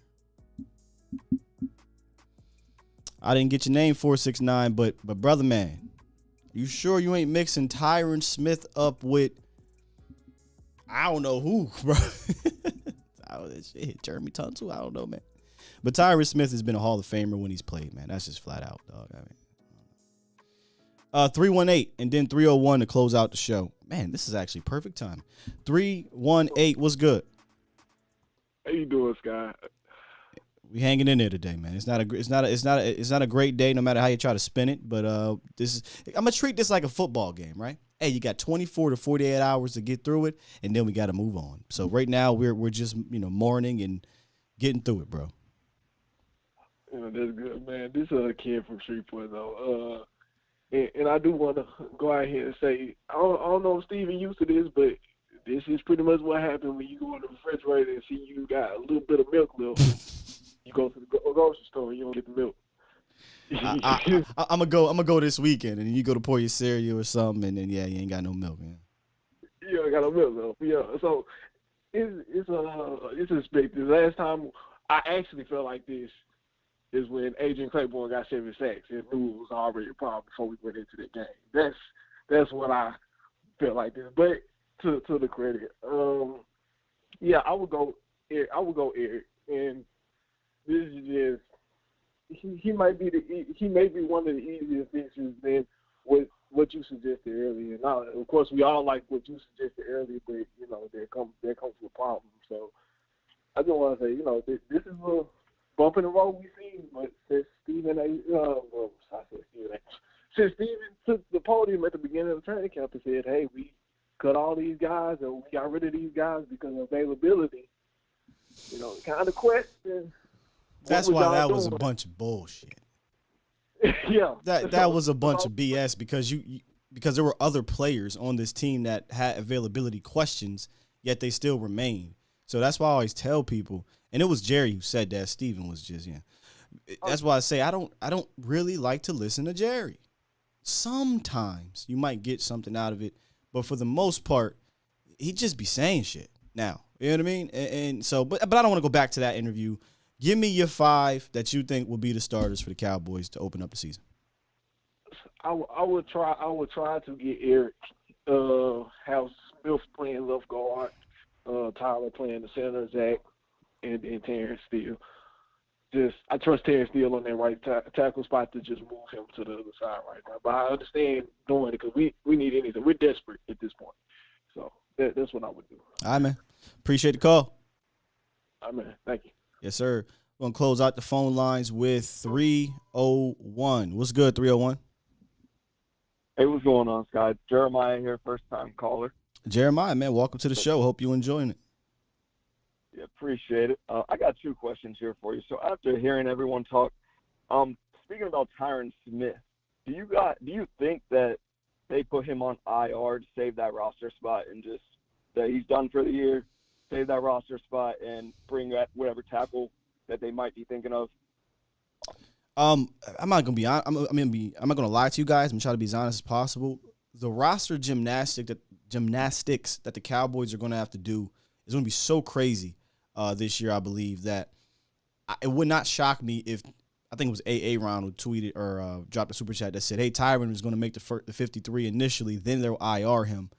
I didn't get your name 469, but brother man, you sure you ain't mixing Tyron Smith up with I don't know who, bro. Shit, Jeremy Tunsil, I don't know, man. But Tyron Smith has been a Hall of Famer when he's played, man. That's just flat out, dog. I mean, 318 and then 301 to close out the show. Man, this is actually perfect time. 318, what's good? How you doing, Sky? We hanging in there today, man. It's not a great day, no matter how you try to spin it. But I'm gonna treat this like a football game, right? Hey, you got 24 to 48 hours to get through it, and then we got to move on. So right now we're just mourning and getting through it, bro. Yeah, that's good, man. This is a kid from Shreveport, though. And I do want to go out here and say I don't know if Steven used to this, but this is pretty much what happened when you go in the refrigerator and see you got a little bit of milk left. You go to the grocery store and you don't get the milk. I'm gonna go this weekend, and you go to pour your cereal or something, and then you ain't got no milk, man. You ain't got no milk though. Yeah, so it's expected. The last time I actually felt like this is when Adrian Claiborne got 7 sacks and knew it was already a problem before we went into the game. That's what I felt like this. But to the credit, yeah, I would go Eric, and this is just. He may be one of the easiest fixtures than what you suggested earlier. Now, of course, we all like what you suggested earlier, but there comes a problem. So I just want to say, this is a bump in the road we've seen, but since Steven took the podium at the beginning of the training camp and said, "Hey, we cut all these guys or we got rid of these guys because of availability," kind of question. That's why that was a bunch of bullshit. Yeah. That was a bunch of BS because because there were other players on this team that had availability questions, yet they still remained. So that's why I always tell people, and it was Jerry who said that. Steven was just, That's why I say I don't really like to listen to Jerry. Sometimes you might get something out of it, but for the most part, he just be saying shit now. You know what I mean? And so, but I don't want to go back to that interview. Give me your 5 that you think will be the starters for the Cowboys to open up the season. I would try to get Eric, have Smith playing left guard, Tyler playing the center, Zach, and Terrence Steele. I trust Terrence Steele on that right tackle spot to just move him to the other side right now. But I understand doing it because we need anything. We're desperate at this point. So that's what I would do. All right, man. Appreciate the call. All right, man. Thank you. Yes, sir. We're going to close out the phone lines with 301. What's good, 301? Hey, what's going on, Scott? Jeremiah here, first-time caller. Jeremiah, man, welcome to the show. Hope you're enjoying it. Yeah, appreciate it. I got 2 questions here for you. So after hearing everyone talk, speaking about Tyron Smith, do you think that they put him on IR to save that roster spot and just that he's done for the year, save that roster spot, and bring that whatever tackle that they might be thinking of? I'm not gonna be. I'm not gonna lie to you guys. I'm trying to be as honest as possible. The roster gymnastics that the Cowboys are gonna have to do is gonna be so crazy this year. I believe that it would not shock me if I think it was AA Ron who tweeted or dropped a super chat that said, "Hey, Tyron was gonna make the 53 initially, then they'll IR him."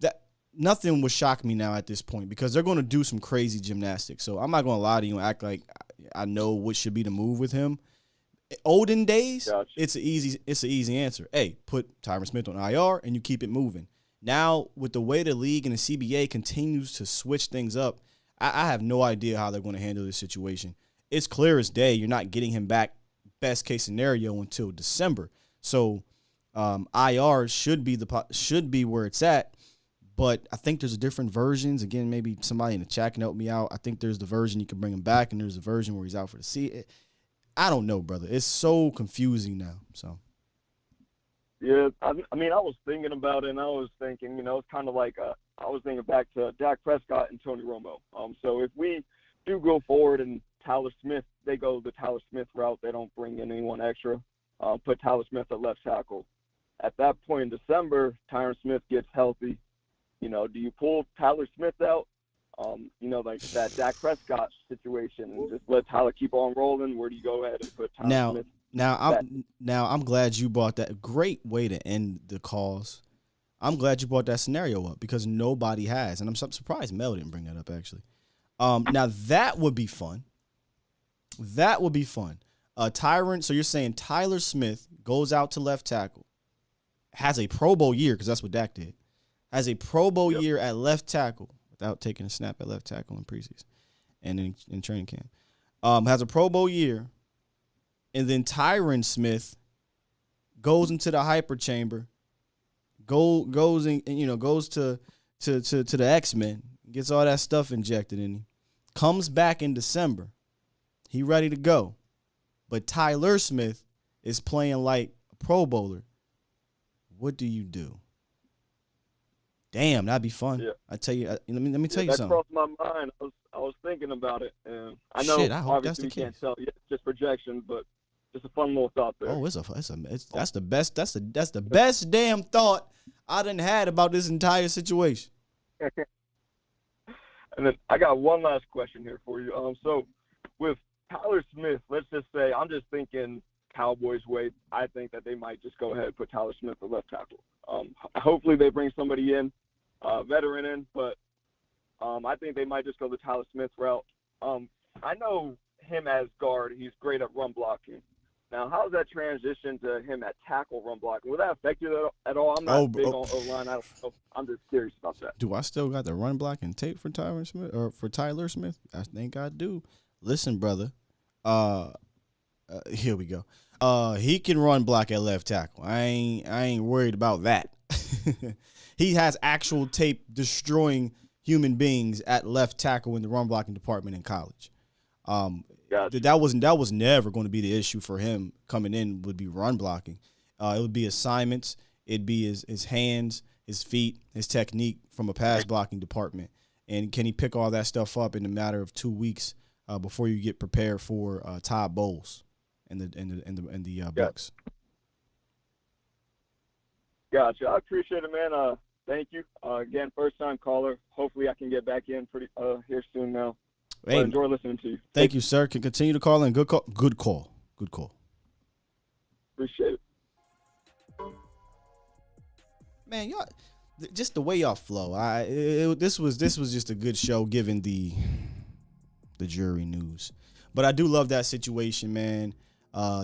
That nothing would shock me now at this point because they're gonna do some crazy gymnastics. So I'm not gonna lie to you and act like I know what should be the move with him. Olden days, gotcha. It's an easy answer. Hey, put Tyron Smith on IR and you keep it moving. Now, with the way the league and the CBA continues to switch things up, I have no idea how they're going to handle this situation. It's clear as day you're not getting him back, best case scenario, until December. So IR should be where it's at. But I think there's different versions. Again, maybe somebody in the chat can help me out. I think there's the version you can bring him back, and there's the version where he's out for the season. I don't know, brother. It's so confusing now. So, yeah, I was thinking about it, and I was thinking, it's kind of like I was thinking back to Dak Prescott and Tony Romo. So if we do go forward and Tyler Smith, they go the Tyler Smith route, they don't bring in anyone extra, put Tyler Smith at left tackle. At that point in December, Tyron Smith gets healthy. Do you pull Tyler Smith out? Like that Dak Prescott situation, and just let Tyler keep on rolling? Where do you go ahead and put Tyler Smith? Now I'm glad you brought that. Great way to end the calls. I'm glad you brought that scenario up because nobody has, and I'm surprised Mel didn't bring that up actually. Now that would be fun. That would be fun. Tyron. So you're saying Tyler Smith goes out to left tackle, has a Pro Bowl year because that's what Dak did. Has a Pro Bowl year at left tackle without taking a snap at left tackle in preseason and in training camp. Has a Pro Bowl year, and then Tyron Smith goes into the hyper chamber, goes to the X-Men, gets all that stuff injected in him, comes back in December. He ready to go. But Tyler Smith is playing like a Pro Bowler. What do you do? Damn, that'd be fun. Yeah. I tell you, let me tell you something. That crossed my mind. I was thinking about it, and I know obviously we can't tell yet, just projections, but just a fun little thought there. Oh, that's the best. That's the best damn thought I done had about this entire situation. And then I got one last question here for you. So with Tyler Smith, let's just say I'm just thinking Cowboys way. I think that they might just go ahead and put Tyler Smith at left tackle. Hopefully they bring somebody in, veteran in, but I think they might just go the Tyler Smith route. I know him as guard, he's great at run blocking. Now, how's that transition to him at tackle run blocking? Will that affect you at all? I'm not big on O-line. I don't know. I'm just curious about that. Do I still got the run blocking tape for Tyron Smith or for Tyler Smith? I think I do. Listen, brother. Here we go. He can run block at left tackle. I ain't worried about that. He has actual tape destroying human beings at left tackle in the run blocking department in college. Gotcha. That was never going to be the issue for him coming in. Would be run blocking. It would be assignments. it'd be his hands, his feet, his technique from a pass blocking department. And can he pick all that stuff up in a matter of 2 weeks before you get prepared for Todd Bowles and the Bucks? Gotcha. I appreciate it, man. Thank you. Again, first time caller. Hopefully I can get back in pretty here soon now. Hey, enjoy listening to you. Thank you, sir. Can continue to call in. Good call. Good call. Good call. Appreciate it. Man, y'all, just the way y'all flow. This was just a good show given the jury news. But I do love that situation, man.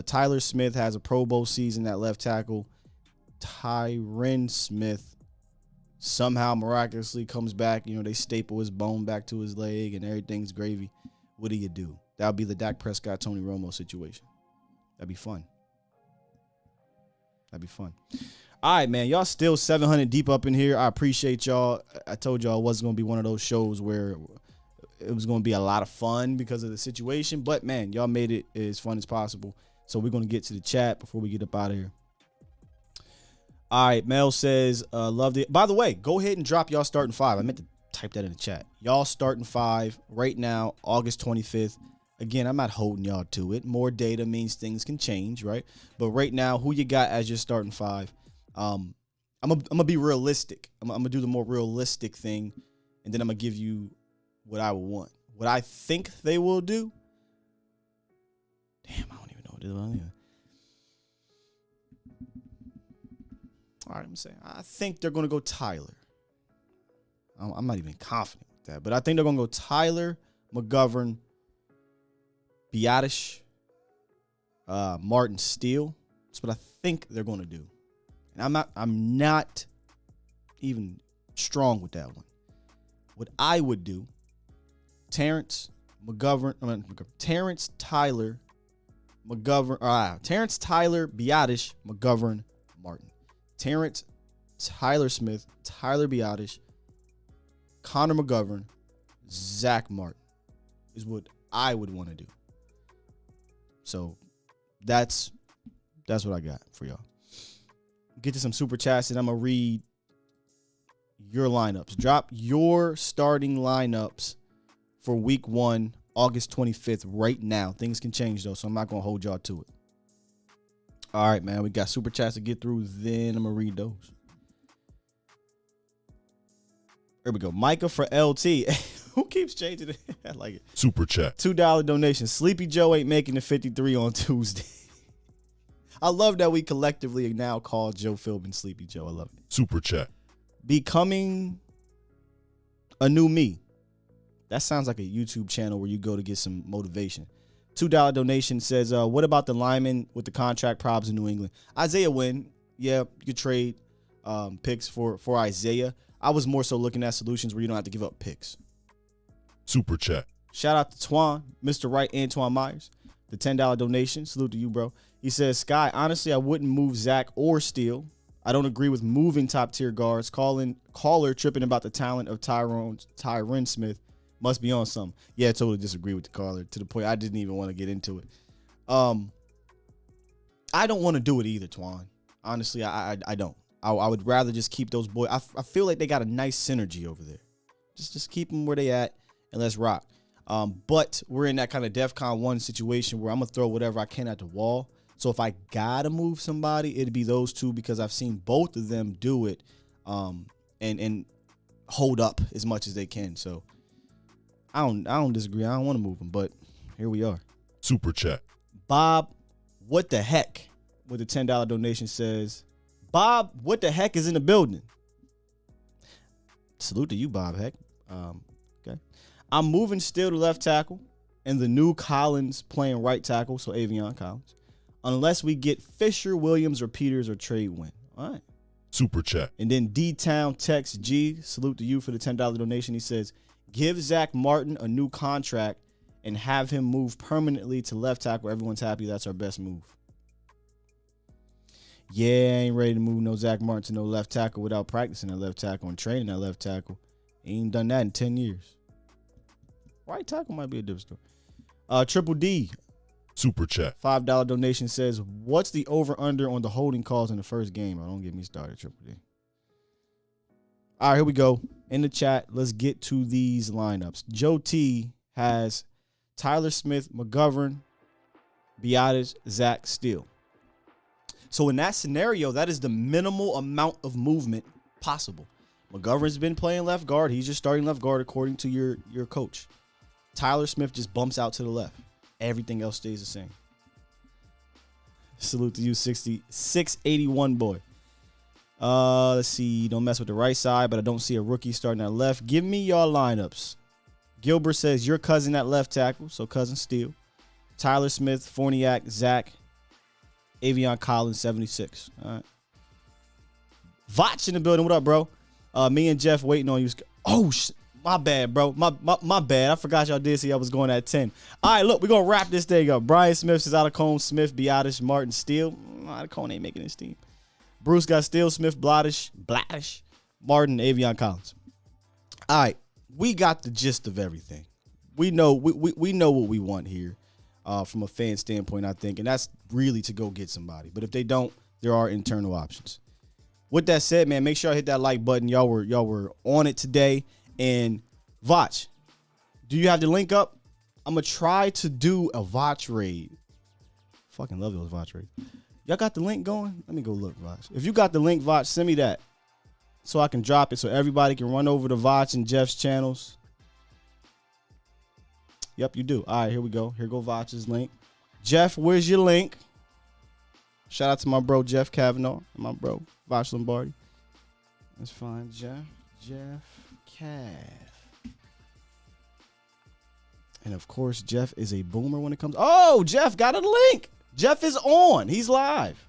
Tyler Smith has a Pro Bowl season at left tackle. Tyron Smith somehow miraculously comes back. You know, they staple his bone back to his leg and everything's gravy. What do you do? That would be the Dak Prescott, Tony Romo situation. That'd be fun. That'd be fun. All right, man. Y'all still 700 deep up in here. I appreciate y'all. I told y'all it wasn't going to be one of those shows where it was going to be a lot of fun because of the situation. But, man, y'all made it as fun as possible. So we're going to get to the chat before we get up out of here. All right, Mel says, loved it. By the way, go ahead and drop y'all starting five. I meant to type that in the chat. Y'all starting five right now, August 25th. Again, I'm not holding y'all to it. More data means things can change, right? But right now, who you got as your starting five? I'm gonna be realistic. I'm gonna do the more realistic thing, and then I'm gonna give you what I would want. What I think they will do. Damn, I don't even know what it is. All right, I'm saying I think they're gonna go Tyler. I'm not even confident with that, but I think they're gonna go Tyler, McGovern, Biotish, Martin Steele. That's what I think they're gonna do. And I'm not even strong with that one. What I would do, Terrence Tyler, McGovern, Terrence Tyler, Biotish, McGovern, Martin. Terrence Tyler Smith, Tyler Biotish, Connor McGovern, Zach Martin is what I would want to do. So that's what I got for y'all. Get to some super chats and I'm going to read your lineups. Drop your starting lineups for week 1, August 25th right now. Things can change, though, so I'm not going to hold y'all to it. All right, man. We got super chats to get through. Then I'm going to read those. Here we go. Micah for LT. Who keeps changing it? I like it. Super chat. $2 donation. Sleepy Joe ain't making the 53 on Tuesday. I love that we collectively now call Joe Philbin Sleepy Joe. I love it. Super chat. Becoming a new me. That sounds like a YouTube channel where you go to get some motivation. $2 donation says, what about the lineman with the contract problems in New England? Isaiah Wynn. Yeah, you could trade picks for Isaiah. I was more so looking at solutions where you don't have to give up picks. Super chat. Shout out to Twan, Mr. Right, Antoine Myers. The $10 donation. Salute to you, bro. He says, Sky, honestly, I wouldn't move Zach or Steele. I don't agree with moving top-tier guards. Caller tripping about the talent of Tyron Smith. Must be on something. Yeah, I totally disagree with the caller to the point I didn't even want to get into it. I don't want to do it either, Twan. Honestly, I don't. I would rather just keep those boys. I feel like they got a nice synergy over there. Just keep them where they at and let's rock. But we're in that kind of DEFCON 1 situation where I'm going to throw whatever I can at the wall. So if I got to move somebody, it'd be those two because I've seen both of them do it and hold up as much as they can. So I don't disagree. I don't want to move them, but here we are. Super chat. Bob, what the heck? With the $10 donation says, Bob, what the heck is in the building? Salute to you, Bob Heck. Okay. I'm moving Steele to left tackle and the new Collins playing right tackle, so Avion Collins. Unless we get Fisher, Williams, or Peters or trade Win. All right. Super chat. And then D-Town Text G, salute to you for the $10 donation. He says, give Zach Martin a new contract and have him move permanently to left tackle. Everyone's happy. That's our best move. Yeah, I ain't ready to move no Zach Martin to no left tackle without practicing at left tackle and training at left tackle. Ain't done that in 10 years. Right tackle might be a different story. Triple D. Super chat. $5 donation says, what's the over-under on the holding calls in the first game? Oh, don't get me started, Triple D. All right, here we go. In the chat, let's get to these lineups. Joe T has Tyler Smith, McGovern, Biadasz, Zach, Steele. So in that scenario, that is the minimal amount of movement possible. McGovern's been playing left guard. He's just starting left guard according to your coach. Tyler Smith just bumps out to the left. Everything else stays the same. Salute to you, 681 boy. Let's see. Don't mess with the right side, but I don't see a rookie starting at left. Give me y'all lineups. Gilbert says your cousin at left tackle, so cousin Steele. Tyler Smith, Forniak, Zach, Avion Collins, 76. All right. Vach in the building. What up, bro? Me and Jeff waiting on you. Oh, my bad, bro. My bad. I forgot y'all did see I was going at 10. All right, look, we're going to wrap this thing up. Brian Smith says Alacone, Smith, Biadasz, Martin, Steele. Alacone ain't making his team. Bruce got Steele, Smith, Bladish, Martin, Avion Collins. All right, we got the gist of everything. We know we know what we want here from a fan standpoint, I think, and that's really to go get somebody. But if they don't, there are internal options. With that said, man, make sure I hit that like button. Y'all were on it today. And Vach, do you have the link up? I'm gonna try to do a Vach raid. Fucking love those Vach raids. Y'all got the link going? Let me go look, Vach. If you got the link, Vach, send me that so I can drop it so everybody can run over to Vach and Jeff's channels. Yep, you do. All right, here we go. Here go Vach's link. Jeff, where's your link? Shout out to my bro, Jeff Kavanaugh, and my bro, Vach Lombardi. Let's find Jeff Cav. And, of course, Jeff is a boomer when it comes. Oh, Jeff got a link. Jeff is on. He's live.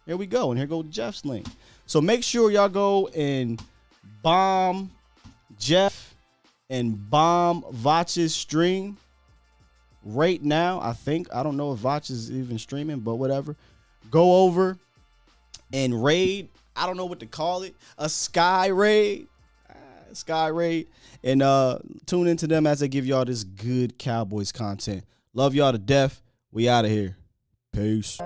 Here we go. And here goes Jeff's link. So make sure y'all go and bomb Jeff and bomb Vach's stream right now. I think. I don't know if Vach is even streaming, but whatever. Go over and raid. I don't know what to call it. A sky raid. Sky raid. And tune into them as they give y'all this good Cowboys content. Love y'all to death. We out of here. Peace.